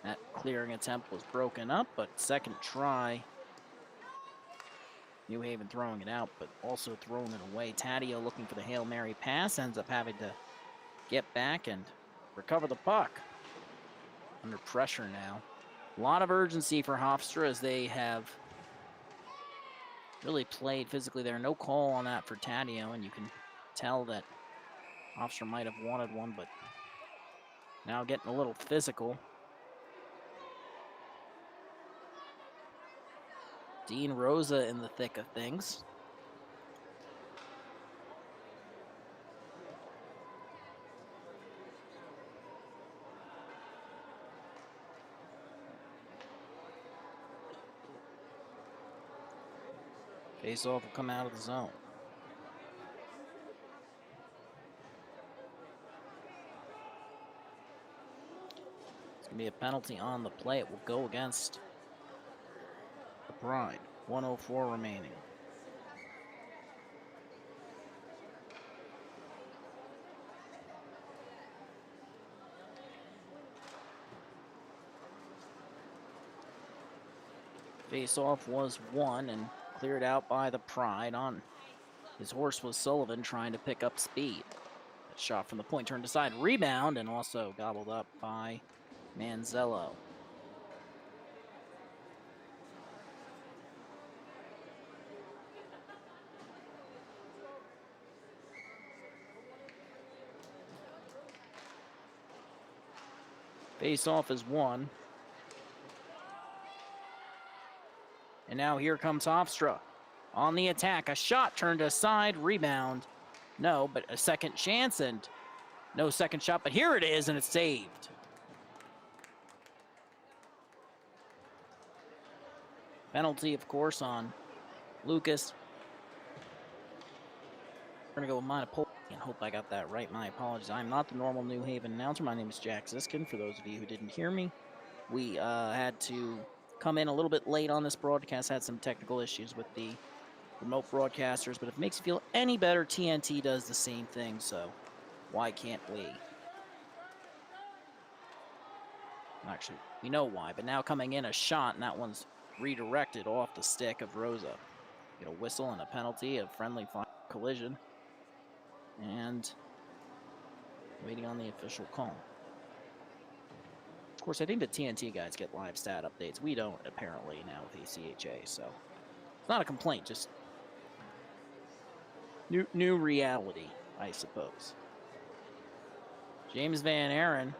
[SPEAKER 1] That clearing attempt was broken up, but second try. New Haven throwing it out, but also throwing it away. Taddeo looking for the Hail Mary pass, ends up having to get back and recover the puck. Under pressure now. A lot of urgency for Hofstra as they have really played physically there. No call on that for Taddeo, and you can tell that Hofstra might have wanted one, but now getting a little physical. Dean Rosa in the thick of things. Face-off will come out of the zone. It's going to be a penalty on the play. It will go against the Pride. 104 remaining. Face-off was won and cleared out by the Pride. On his horse was Sullivan, trying to pick up speed. That shot from the point turned aside, rebound, and also gobbled up by Manzello. Face-off is won. And now here comes Hofstra. On the attack, a shot turned aside, rebound. No, but a second chance and no second shot, but here it is, and it's saved. Penalty, of course, on Lucas. We're going to go with Monopole, and hope I got that right. My apologies. I'm not the normal New Haven announcer. My name is Jack Ziskin, for those of you who didn't hear me. We had to come in a little bit late on this broadcast, had some technical issues with the remote broadcasters, but if it makes you feel any better, TNT does the same thing, so why can't we? Actually, we know why, but now coming in a shot, and that one's redirected off the stick of Rosa. Get a whistle and a penalty, a friendly collision, and waiting on the official call. Of course, I think the TNT guys get live stat updates. We don't, apparently, now with ACHA, so it's not a complaint, just new reality, I suppose. James Van Aaron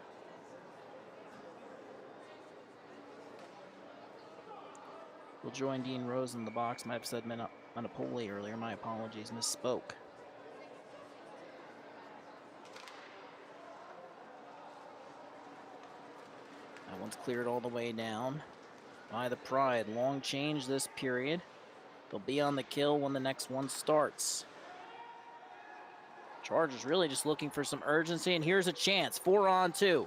[SPEAKER 1] will join Dean Rose in the box. Might have said Monopole earlier. My apologies, misspoke. That one's cleared all the way down by the Pride. Long change this period. They'll be on the kill when the next one starts. Chargers really just looking for some urgency, and here's a chance. 4-on-2.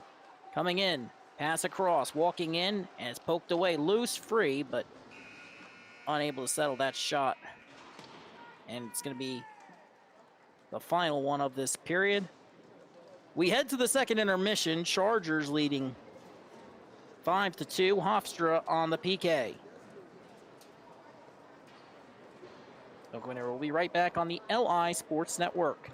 [SPEAKER 1] Coming in, pass across, walking in, and it's poked away. Loose, free, but unable to settle that shot. And it's going to be the final one of this period. We head to the second intermission. Chargers leading 5-2. Hofstra on the PK. We'll be right back on the LI Sports Network.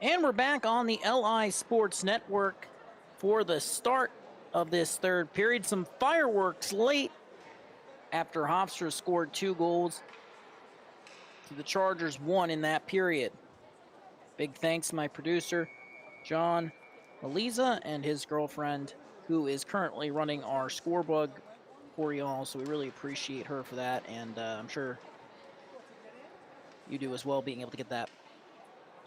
[SPEAKER 1] And we're back on the LI Sports Network for the start of this third period. Some fireworks late after Hofstra scored 2 goals to the Chargers 1 in that period. Big thanks to my producer, John Maliza, and his girlfriend, who is currently running our scorebug for y'all. So we really appreciate her for that, and I'm sure you do as well, being able to get that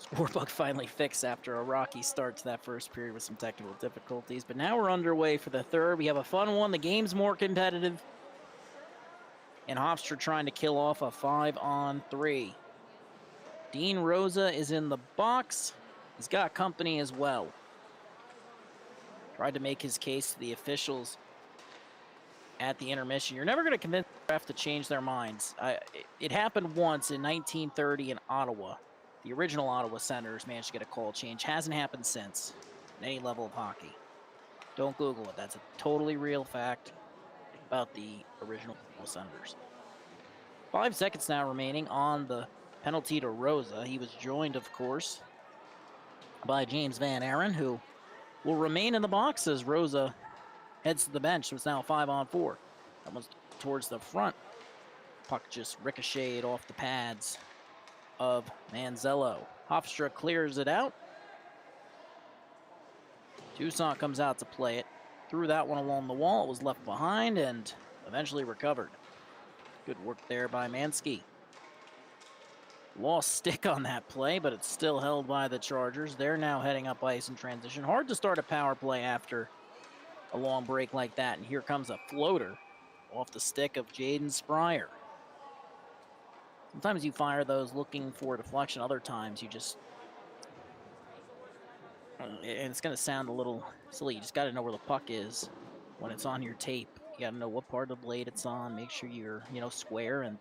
[SPEAKER 1] scorebug finally fixed after a rocky start to that first period with some technical difficulties. But now we're underway for the third. We have a fun one. The game's more competitive. And Hofstra trying to kill off a 5-on-3. Dean Rosa is in the box. He's got company as well. Tried to make his case to the officials at the intermission. You're never going to convince the ref to change their minds. It happened once in 1930 in Ottawa. The original Ottawa Senators managed to get a call change. Hasn't happened since in any level of hockey. Don't Google it. That's a totally real fact about the original Senators. 5 seconds now remaining on the penalty to Rosa. He was joined, of course, by James Van Aaron, who will remain in the box as Rosa heads to the bench. So it's now 5-on-4. That one's towards the front. Puck just ricocheted off the pads of Manzello. Hofstra clears it out. Toussaint comes out to play it. Threw that one along the wall. It was left behind and eventually recovered. Good work there by Mansky. Lost stick on that play, but it's still held by the Chargers. They're now heading up ice in transition. Hard to start a power play after a long break like that. And here comes a floater off the stick of Jaden Spryer. Sometimes you fire those looking for deflection. Other times you just... And it's going to sound a little silly. You just got to know where the puck is when it's on your tape. You got to know what part of the blade it's on. Make sure you're, square. And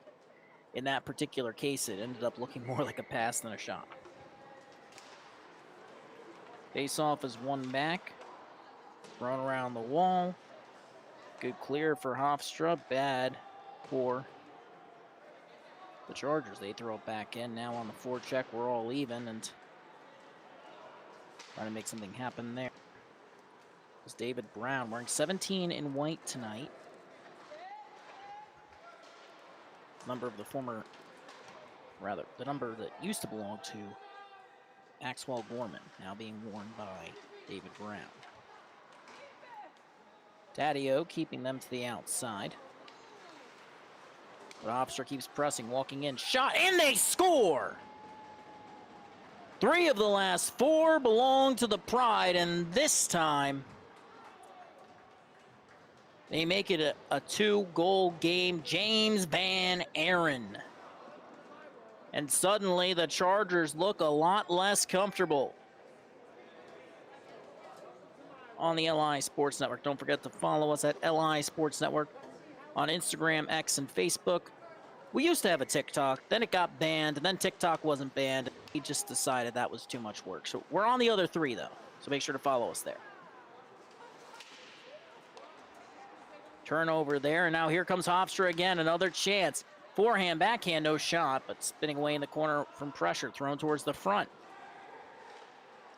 [SPEAKER 1] in that particular case, it ended up looking more like a pass than a shot. Face-off is won back. Thrown around the wall. Good clear for Hofstra. Bad for the Chargers. They throw it back in. Now on the forecheck, we're all even and trying to make something happen there. It's David Brown wearing 17 in white tonight. Number of the the number that used to belong to Maxwell Gorman, now being worn by David Brown. Taddeo keeping them to the outside. But Hofstra keeps pressing, walking in, shot, and they score! 3 of the last 4 belong to the Pride, and this time they make it a 2-goal game. James Van Aaron. And suddenly the Chargers look a lot less comfortable. On the LI Sports Network. Don't forget to follow us at LI Sports Network on Instagram, X, and Facebook. We used to have a TikTok, then it got banned, and then TikTok wasn't banned. We just decided that was too much work. So we're on the other 3, though, so make sure to follow us there. Turnover there, and now here comes Hofstra again, another chance. Forehand, backhand, no shot, but spinning away in the corner from pressure, thrown towards the front.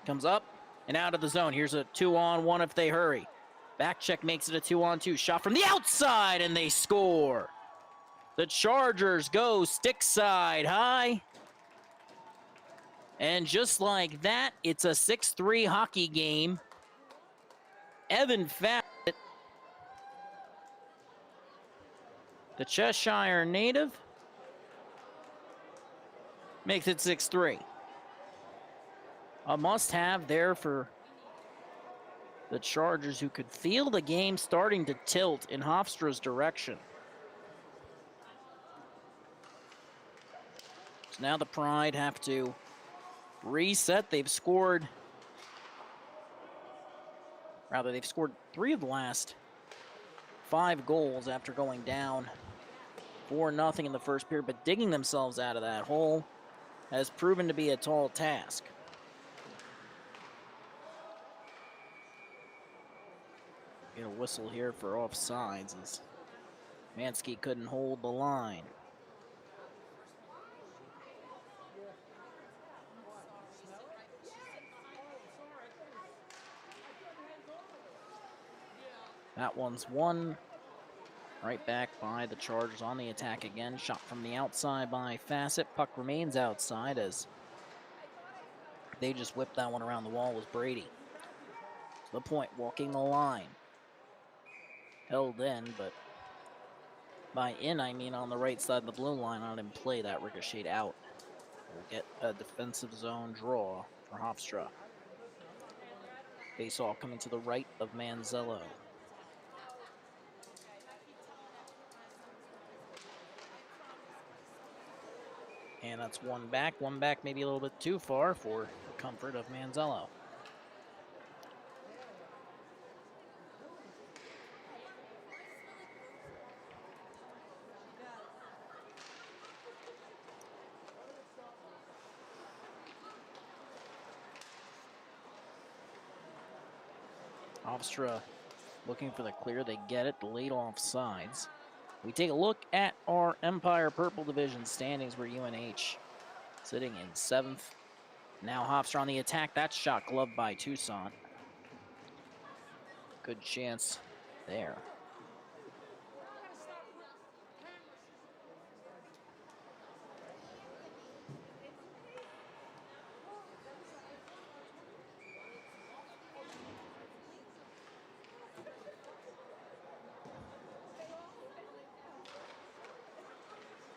[SPEAKER 1] Comes up and out of the zone. Here's a 2-on-1 if they hurry. Back check makes it a 2-on-2. Shot from the outside, and they score. The Chargers go stick side high. And just like that, it's a 6-3 hockey game. Evan Fassett, the Cheshire native, makes it 6-3. A must-have there for the Chargers, who could feel the game starting to tilt in Hofstra's direction. So now the Pride have to reset. They've scored 3 of the last 5 goals after going down 4-0 in the first period, but digging themselves out of that hole has proven to be a tall task. Get a whistle here for offsides as Mansky couldn't hold the line. That one's won. Right back by the Chargers on the attack again. Shot from the outside by Fassett. Puck remains outside as they just whipped that one around the wall was Brady. To the point, walking the line. Held in, but by in, I mean on the right side of the blue line on in play. That ricocheted out. We'll get a defensive zone draw for Hofstra. Faceoff coming to the right of Manzello. And that's one back maybe a little bit too far for the comfort of Manzello. Hofstra looking for the clear. They get it. The late offsides. We take a look at our Empire Purple Division standings where UNH sitting in 7th. Now Hofstra on the attack. That shot gloved by Toussaint. Good chance there.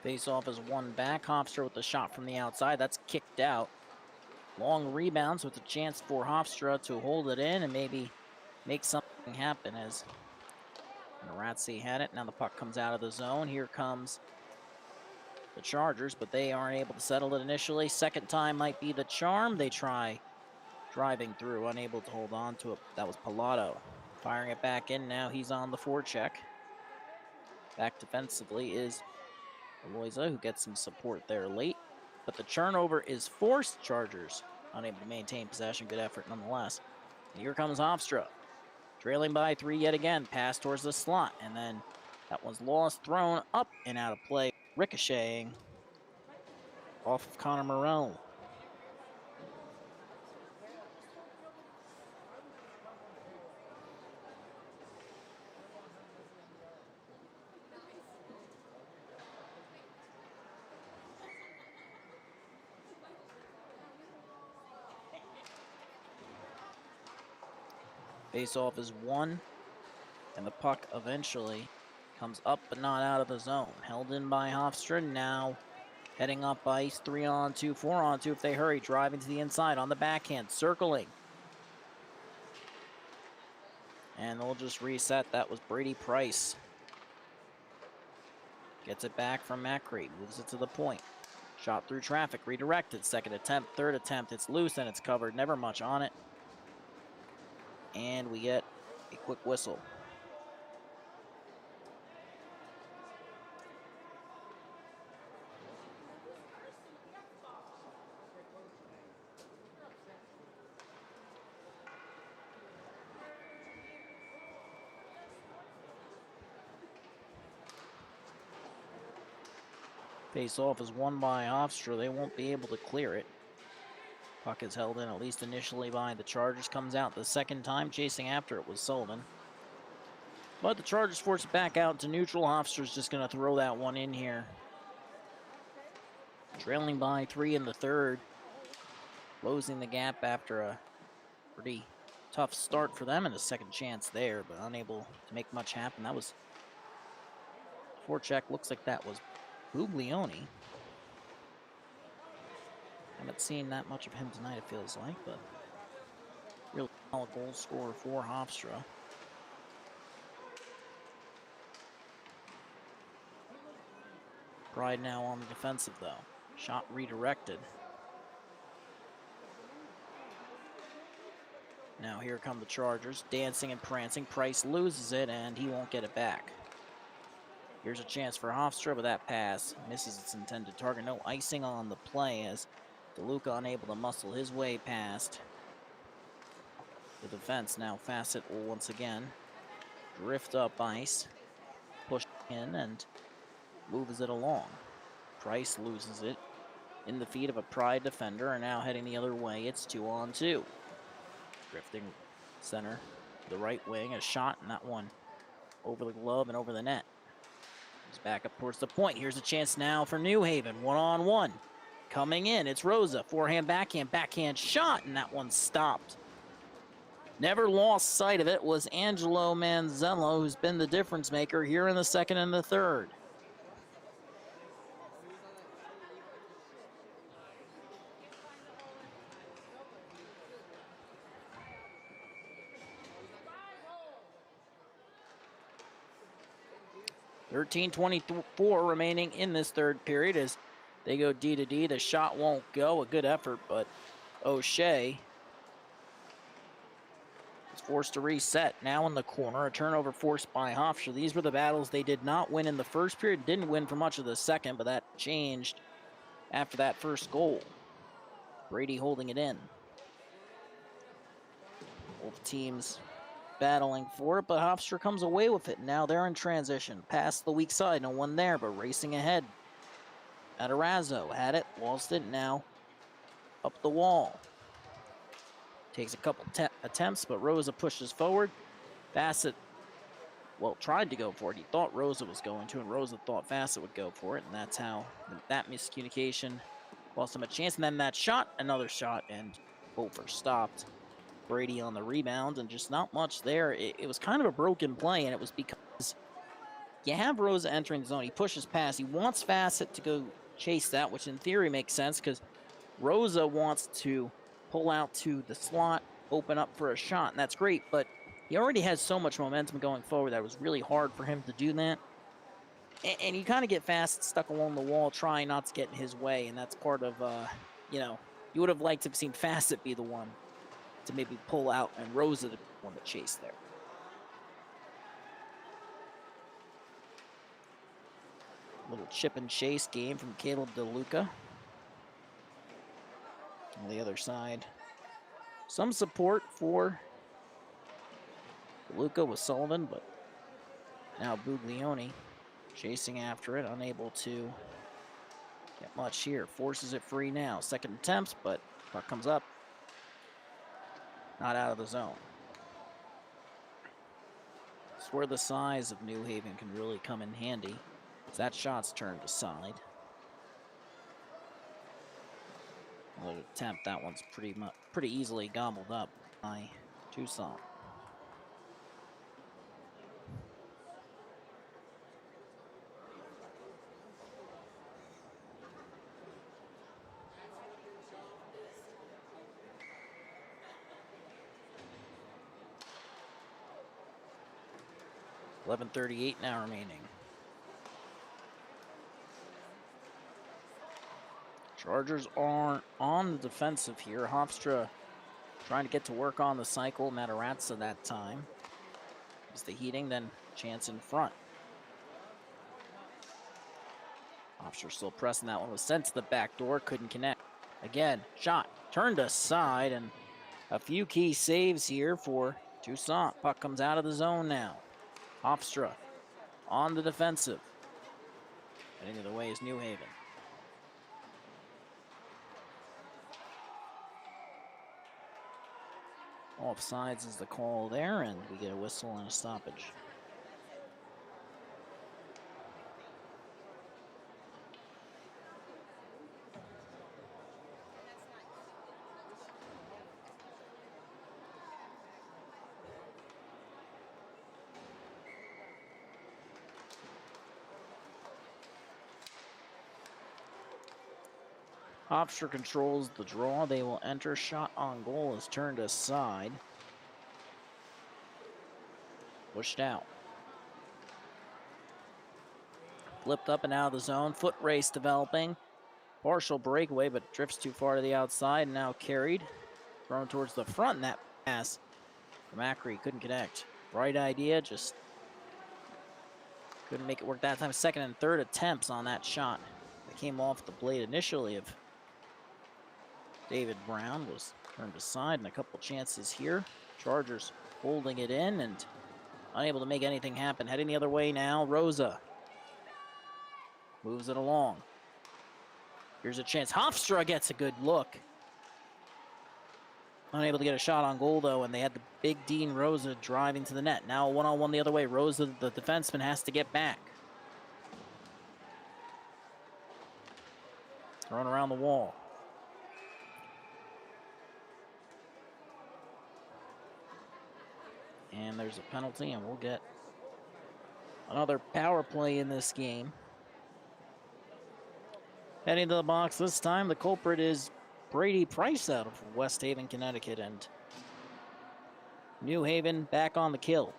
[SPEAKER 1] Face-off is one back. Hofstra with the shot from the outside. That's kicked out. Long rebounds with a chance for Hofstra to hold it in and maybe make something happen as Narazzi had it. Now the puck comes out of the zone. Here comes the Chargers, but they aren't able to settle it initially. Second time might be the charm. They try driving through, unable to hold on to it. That was Pilato. Firing it back in. Now he's on the forecheck. Back defensively is Aloyza, who gets some support there late. But the turnover is forced. Chargers unable to maintain possession. Good effort nonetheless. And here comes Hofstra. Trailing by 3 yet again. Pass towards the slot. And then that one's lost. Thrown up and out of play. Ricocheting off of Connor Morell. Face-off is won, and the puck eventually comes up but not out of the zone. Held in by Hofstra, now heading up ice, 3-on-2, 4-on-2 if they hurry, driving to the inside on the backhand, circling. And they'll just reset. That was Brady Price. Gets it back from Macri, moves it to the point. Shot through traffic, redirected, second attempt, third attempt, it's loose and it's covered, never much on it. And we get a quick whistle. Face-off is won by Hofstra. They won't be able to clear it. Puck is held in, at least initially, by the Chargers. Comes out the second time. Chasing after it was Sullivan. But the Chargers force it back out to neutral. Hofstra's just going to throw that one in here. Trailing by 3 in the third. Closing the gap after a pretty tough start for them and a second chance there, but unable to make much happen. That was forecheck. Looks like that was Buglioni. Haven't seen that much of him tonight, it feels like, but really solid goal scorer for Hofstra. Pride now on the defensive, though. Shot redirected. Now here come the Chargers, dancing and prancing. Price loses it, and he won't get it back. Here's a chance for Hofstra, but that pass misses its intended target. No icing on the play as DeLuca unable to muscle his way past the defense. Now Fassett will once again drift up ice, push in, and moves it along. Price loses it in the feet of a Pride defender, and now heading the other way, it's 2-on-2. Drifting center, the right wing, a shot, and that one over the glove and over the net. He's back up towards the point. Here's a chance now for New Haven. One-on-one. Coming in, it's Rosa. Forehand, backhand shot, and that one stopped. Never lost sight of it was Angelo Manzello, who's been the difference maker here in the second and the third. .13:24 remaining in this third period as they go D to D. The shot won't go. A good effort, but O'Shea is forced to reset. Now in the corner, a turnover forced by Hofstra. These were the battles they did not win in the first period. Didn't win for much of the second, but that changed after that first goal. Brady holding it in. Both teams battling for it, but Hofstra comes away with it. Now they're in transition. Past the weak side, no one there, but racing ahead. Matarazzo had it, lost it, now up the wall. Takes a couple attempts, but Rosa pushes forward. Bassett, well, tried to go for it. He thought Rosa was going to, and Rosa thought Bassett would go for it, and that's how that miscommunication lost him a chance. And then that shot, another shot, and over stopped. Brady on the rebound, and just not much there. It was kind of a broken play, and it was because you have Rosa entering the zone. He pushes past. He wants Bassett to go chase that, which in theory makes sense because Rosa wants to pull out to the slot, open up for a shot, and that's great, but he already has so much momentum going forward that it was really hard for him to do that. And you kind of get Bassett stuck along the wall trying not to get in his way, and that's part of, you know, you would have liked to have seen Bassett be the one to maybe pull out and Rosa the one to chase there. Little chip and chase game from Caleb DeLuca. On the other side, some support for DeLuca with Sullivan, but now Buglioni chasing after it, unable to get much here. Forces it free now. Second attempts, but puck comes up. Not out of the zone. It's where the size of New Haven can really come in handy. That shot's turned aside. Another attempt. That one's pretty easily gobbled up by Tucson. .11:38 now remaining. Chargers are on the defensive here. Hofstra trying to get to work on the cycle. Matarazzo that time. Is the heating, then chance in front. Hofstra still pressing that one. Was sent to the back door. Couldn't connect. Again, shot turned aside, and a few key saves here for Tucson. Puck comes out of the zone now. Hofstra on the defensive. Getting the way is New Haven. Offsides is the call there, and we get a whistle and a stoppage. Hofstra controls the draw. They will enter. Shot on goal is turned aside. Pushed out. Flipped up and out of the zone. Foot race developing. Partial breakaway, but drifts too far to the outside. Now carried. Thrown towards the front. And that pass from Acri couldn't connect. Right idea, just couldn't make it work that time. Second and third attempts on that shot. It came off the blade initially of David Brown, was turned aside, and a couple chances here. Chargers holding it in and unable to make anything happen. Heading the other way now, Rosa moves it along. Here's a chance. Hofstra gets a good look. Unable to get a shot on goal, though, and they had the big Dean Rosa driving to the net. Now one-on-one the other way. Rosa, the defenseman, has to get back. Thrown around the wall. And there's a penalty, and we'll get another power play in this game. Heading to the box this time, the culprit is Brady Price out of West Haven, Connecticut, and New Haven back on the kill.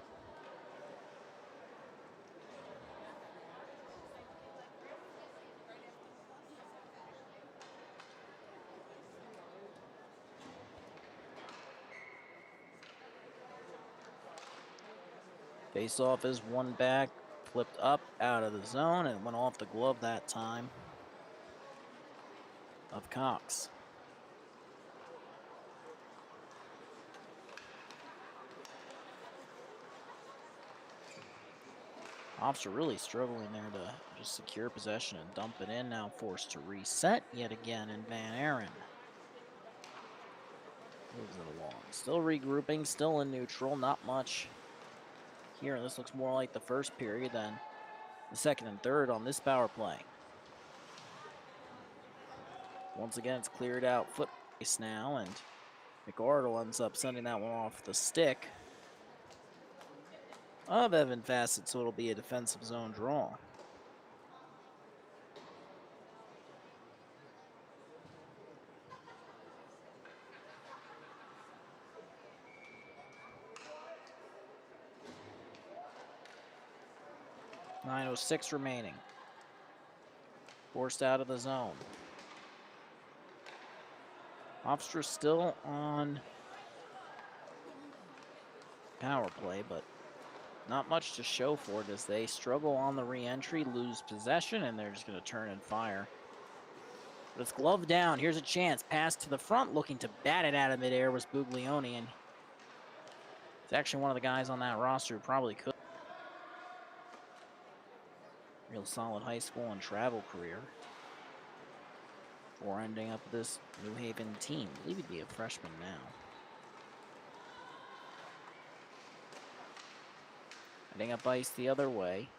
[SPEAKER 1] Face-off is one back, flipped up out of the zone, and went off the glove that time of Cox. Hofstra really struggling there to just secure possession and dump it in. Now forced to reset yet again in Van Aaron. Moves it along. Still regrouping, still in neutral, not much here. This looks more like the first period than the second and third on this power play. Once again, it's cleared out foot race now, and McArdle ends up sending that one off the stick of Evan Fassett, so it'll be a defensive zone draw. .906 remaining. Forced out of the zone. Hofstra still on power play, but not much to show for it as they struggle on the re-entry, lose possession, and they're just going to turn and fire. But it's glove down. Here's a chance. Pass to the front, looking to bat it out of midair was Buglioni, and it's actually one of the guys on that roster who probably could. Real solid high school and travel career before ending up with this New Haven team. I believe he'd be a freshman now. Heading up ice the other way.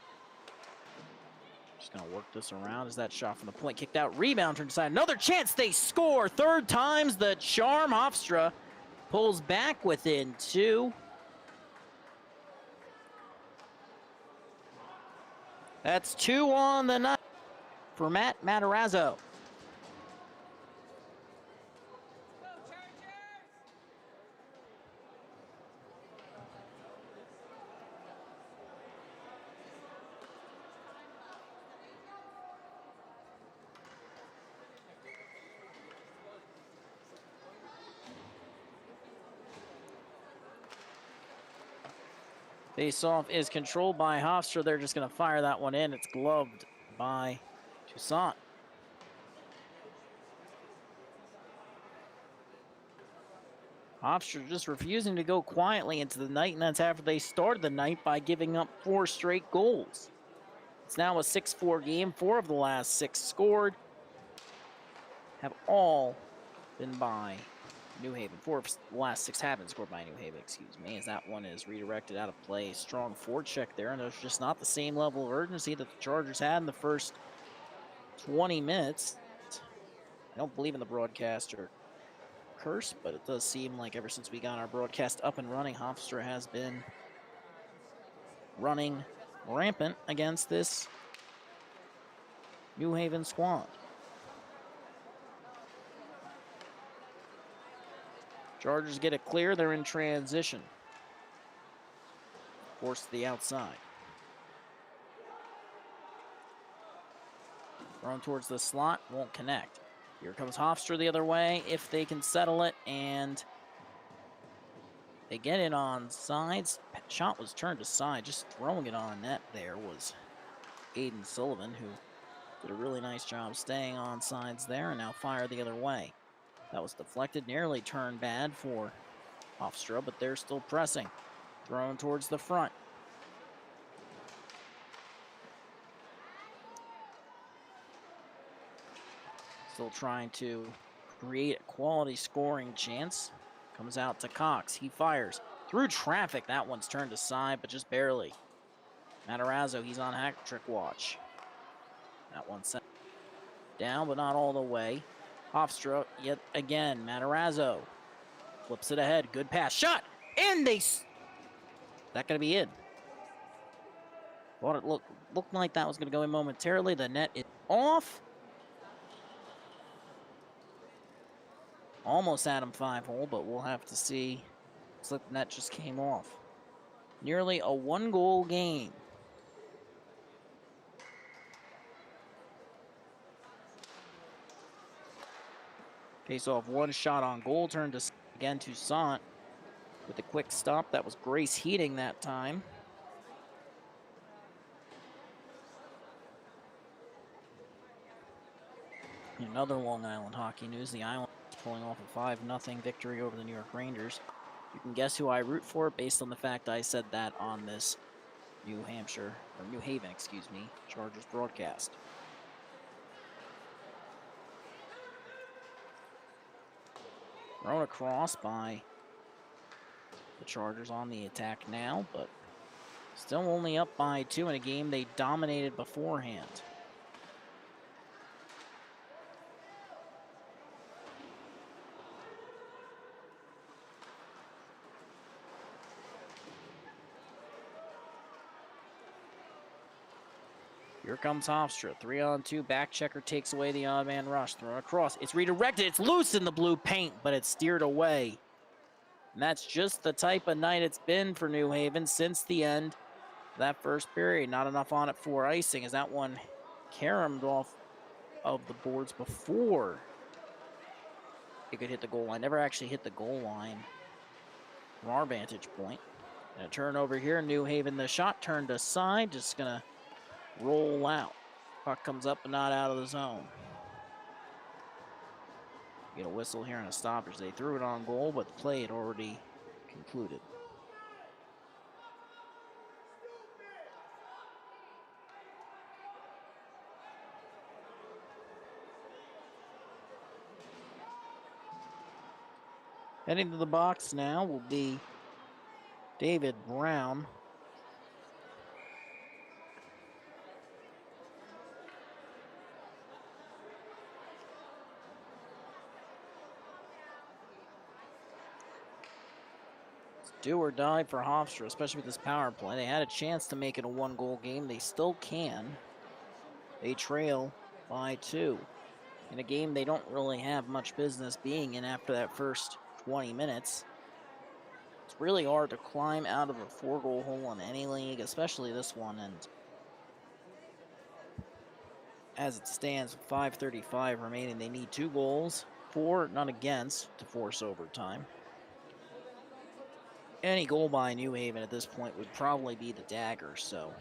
[SPEAKER 1] Just going to work this around as that shot from the point kicked out. Rebound turned aside. Another chance. They score. Third time's the charm. Hofstra pulls back within two. That's 2 on the night for Matt Matarazzo. Face-off is controlled by Hofstra. They're just going to fire that one in. It's gloved by Toussaint. Hofstra just refusing to go quietly into the night, and that's after they started the night by giving up 4 straight goals. It's now a 6-4 game. 4 of the last 6 scored have all been by New Haven. 4 of the last 6 have been scored by New Haven, excuse me, as that one is redirected out of play. Strong forecheck there, and there's just not the same level of urgency that the Chargers had in the first 20 minutes. I don't believe in the broadcaster curse, but it does seem like ever since we got our broadcast up and running, Hofstra has been running rampant against this New Haven squad. Chargers get it clear. They're in transition. Forced to the outside. Thrown towards the slot. Won't connect. Here comes Hofstra the other way if they can settle it, and they get it on sides. Shot was turned aside. Just throwing it on net there was Aiden Sullivan, who did a really nice job staying on sides there, and now fire the other way. That was deflected, nearly turned bad for Hofstra, but they're still pressing. Thrown towards the front. Still trying to create a quality scoring chance. Comes out to Cox. He fires. Through traffic, that one's turned aside, but just barely. Matarazzo, he's on hat trick watch. That one's sent down, but not all the way. Hofstra, yet again, Matarazzo flips it ahead. Good pass. Shot! And that going to be in? Thought it looked like that was going to go in momentarily. The net is off. Almost Adam 5-hole, but we'll have to see. Looks like the net just came off. Nearly a one-goal game. Face off, one shot on goal, turned to again Toussaint with a quick stop. That was Grace Heating that time. In another Long Island hockey news, the Islanders pulling off a 5-0 victory over the New York Rangers. You can guess who I root for based on the fact I said that on this New Haven, Chargers broadcast. Thrown across by the Chargers on the attack now, but still only up by 2 in a game they dominated beforehand. Here comes Hofstra, 3-on-2, back checker takes away the odd man rush, thrown across, it's redirected, it's loose in the blue paint, but it's steered away. And that's just the type of night it's been for New Haven since the end of that first period. Not enough on it for icing as that one caromed off of the boards before it could hit the goal line. Never actually hit the goal line from our vantage point. And a turnover here, New Haven, the shot turned aside, just gonna roll out. Puck comes up but not out of the zone. Get a whistle here and a stoppage. They threw it on goal, but the play had already concluded. Heading to the box now will be David Brown. Do or die for Hofstra, especially with this power play. They had a chance to make it a one-goal game. They still can. They trail by 2 in a game they don't really have much business being in after that first 20 minutes. It's really hard to climb out of a 4-goal hole in any league, especially this one. And as it stands, with 5:35 remaining, they need 2 goals, 4 none against, to force overtime. Any goal by New Haven at this point would probably be the dagger, so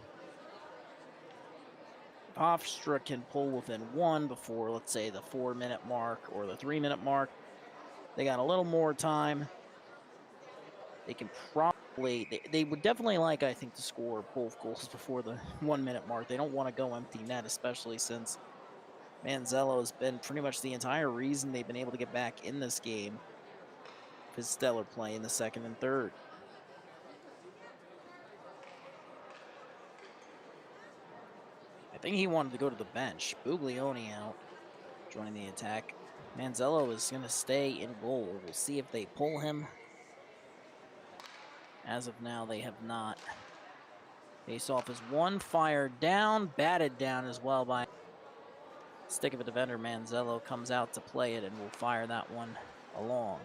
[SPEAKER 1] if Hofstra can pull within 1 before, let's say, the 4-minute mark or the 3-minute mark, they got a little more time. They can probably, they would definitely like, I think, to score both goals before the 1-minute mark. They don't want to go empty net, especially since Manzello has been pretty much the entire reason they've been able to get back in this game. His stellar play in the second and third. I think he wanted to go to the bench. Buglioni out, joining the attack. Manzello is going to stay in goal. We'll see if they pull him. As of now, they have not. Face-off is 1, fired down, batted down as well by stick of a defender. Manzello comes out to play it and will fire that one along.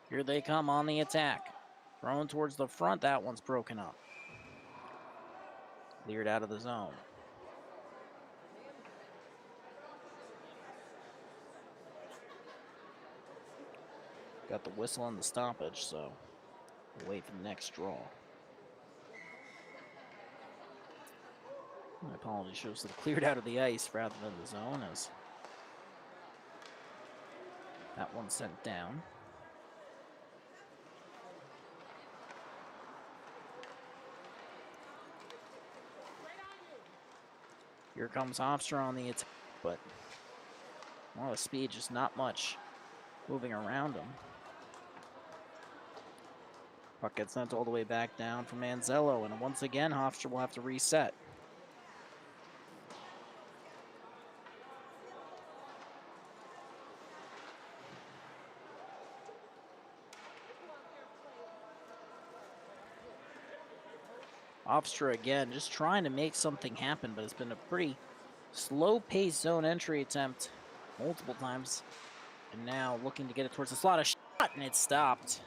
[SPEAKER 1] Here they come on the attack. Thrown towards the front, that one's broken up. Cleared out of the zone. Got the whistle on the stoppage, so we'll wait for the next draw. My apologies, shows that cleared out of the ice rather than the zone, as that one sent down. Here comes Hofstra on the attack, but A lot of speed, just not much moving around him. Puck gets sent all the way back down from Manzello, and once again, Hofstra will have to reset. Hofstra again, just trying to make something happen, but it's been a pretty slow-paced zone entry attempt multiple times. And now looking to get it towards the slot. A shot, and it stopped.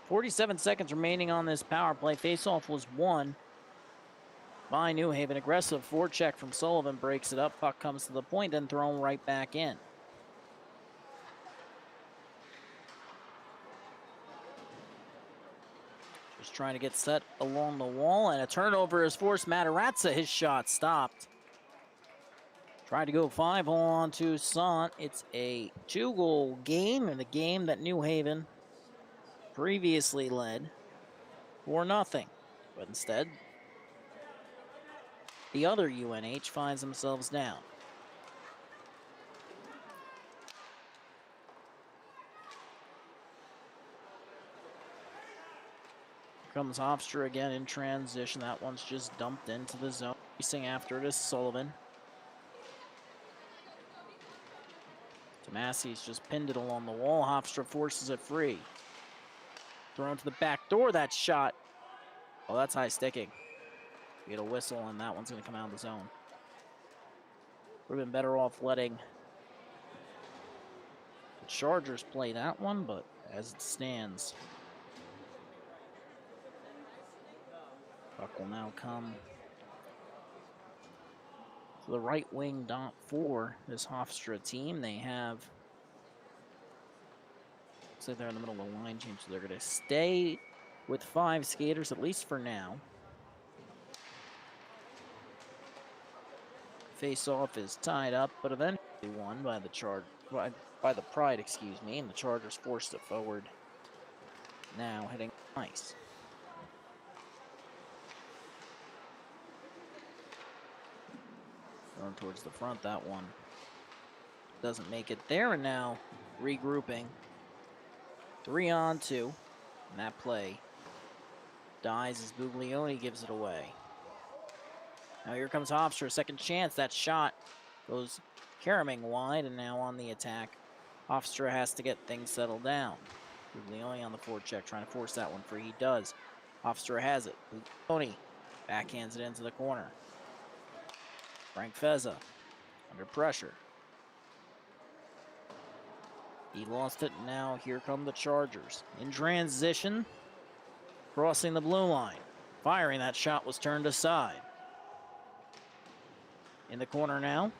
[SPEAKER 1] .47 seconds remaining on this power play. Faceoff was won by New Haven. Aggressive forecheck from Sullivan breaks it up. Puck comes to the point, then thrown right back in. Just trying to get set along the wall, and a turnover is forced. Matarazza, his shot stopped. Tried to go 5-hole onto Sant. It's a 2-goal game, and a game that New Haven previously led 4-0. But instead, the other UNH finds themselves down. Here comes Hofstra again in transition. That one's just dumped into the zone. Racing after it is Sullivan. Tomasi's just pinned it along the wall. Hofstra forces it free. Thrown to the back door. That shot. Oh, that's high sticking. Get a whistle, and that one's going to come out of the zone. Would have been better off letting the Chargers play that one, but as it stands, puck will now come to the right wing dot for this Hofstra team. They have, looks like they're in the middle of a line change, so they're going to stay with 5 skaters, at least for now. Face-off is tied up, but eventually won by the by the Pride, excuse me, and the Chargers forced it forward. Now heading ice. Going towards the front, that one doesn't make it there, and now regrouping. 3-on-2, and that play dies as Buglioni gives it away. Now here comes Hofstra, second chance. That shot goes caroming wide, and now on the attack, Hofstra has to get things settled down. Buglioni on the forecheck, trying to force that one free. He does. Hofstra has it. Buglioni backhands it into the corner. Frank Feza under pressure. He lost it, and now here come the Chargers. In transition, crossing the blue line. Firing, that shot was turned aside. In the corner now.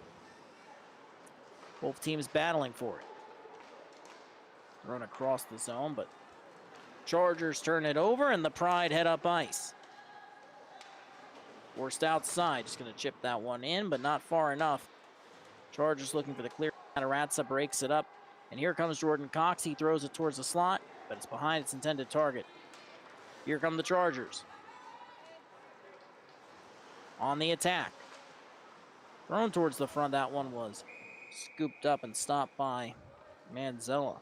[SPEAKER 1] Both teams battling for it. Thrown across the zone, but Chargers turn it over, and the Pride head up ice. Forced outside, just going to chip that one in, but not far enough. Chargers looking for the clear. Matarazza breaks it up, and here comes Jordan Cox. He throws it towards the slot, but it's behind its intended target. Here come the Chargers. On the attack. Thrown towards the front. That one was scooped up and stopped by Manzella.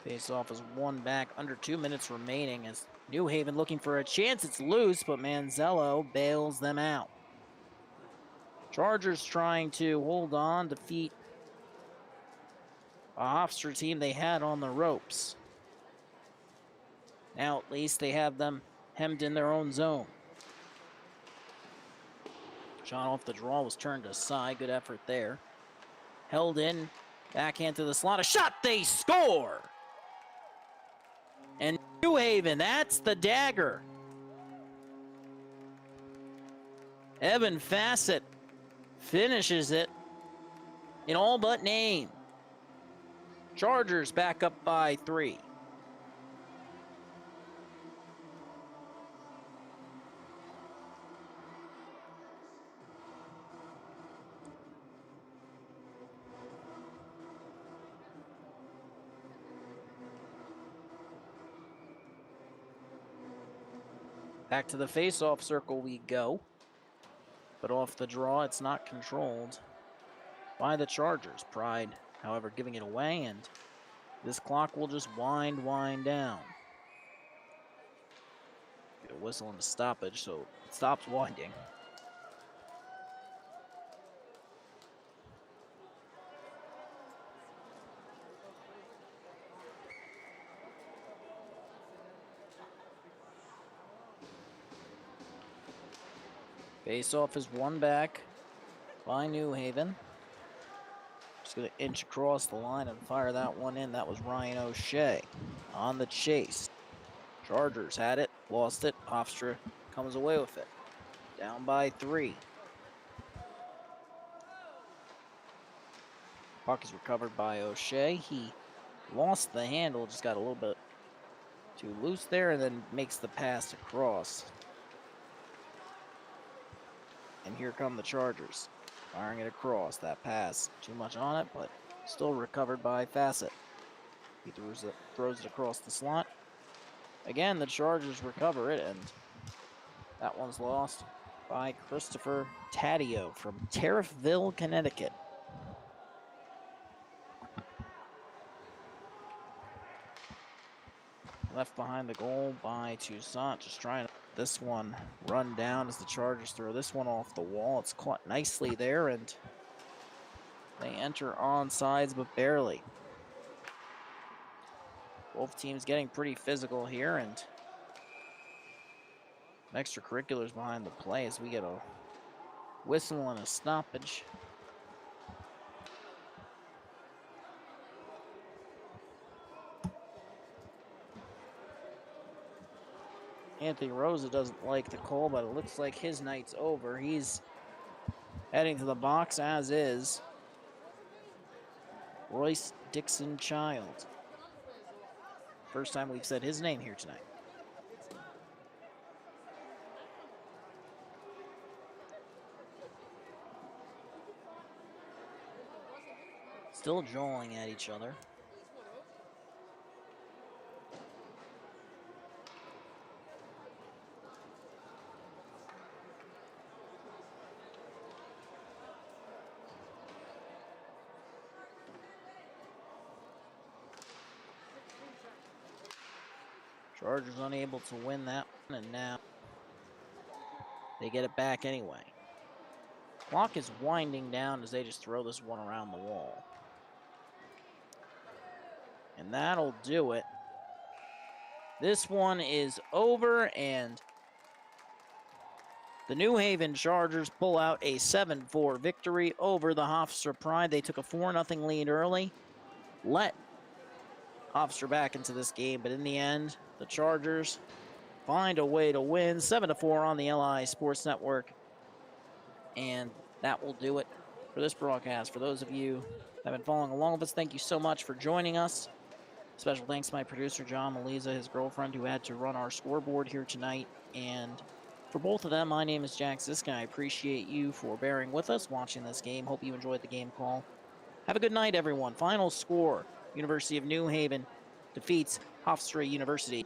[SPEAKER 1] Face-off is won back, under 2 minutes remaining as New Haven looking for a chance. It's loose, but Manzello bails them out. Chargers trying to hold on, defeat a Hofstra team they had on the ropes. Now at least they have them hemmed in their own zone. Shot off the draw was turned aside. Good effort there. Held in, backhand to the slot. A shot, they score! And New Haven, that's the dagger. Evan Fassett finishes it in all but name. Chargers back up by 3. Back to the face-off circle we go. But off the draw, it's not controlled by the Chargers. Pride, however, giving it away, and this clock will just wind down. Get a whistle and a stoppage, so it stops winding. Face-off is won back by New Haven. Just going to inch across the line and fire that one in. That was Ryan O'Shea on the chase. Chargers had it, lost it. Hofstra comes away with it. Down by 3. Puck is recovered by O'Shea. He lost the handle, just got a little bit too loose there, and then makes the pass across. And here come the Chargers, firing it across. That pass, too much on it, but still recovered by Fassett. He throws it across the slot. Again, the Chargers recover it, and that one's lost by Christopher Taddeo from Tariffville, Connecticut. Left behind the goal by Toussaint, just trying to this one run down as the Chargers throw this one off the wall. It's caught nicely there, and they enter on sides, but barely. Both teams getting pretty physical here, and extracurriculars behind the play as we get a whistle and a stoppage. Anthony Rosa doesn't like the call, but it looks like his night's over. He's heading to the box, as is Royce Dixon Child. First time we've said his name here tonight. Still jawing at each other. Chargers unable to win that one, and now they get it back anyway. Clock is winding down as they just throw this one around the wall. And that'll do it. This one is over, and the New Haven Chargers pull out a 7-4 victory over the Hofstra Pride. They took a 4-0 lead early, let Hofstra back into this game, but in the end, the Chargers find a way to win 7-4 on the LI Sports Network. And that will do it for this broadcast. For those of you that have been following along with us, thank you so much for joining us. Special thanks to my producer, John Maliza, his girlfriend, who had to run our scoreboard here tonight. And for both of them, my name is Jack Ziska. I appreciate you for bearing with us, watching this game. Hope you enjoyed the game call. Have a good night, everyone. Final score, University of New Haven defeats Hofstra University.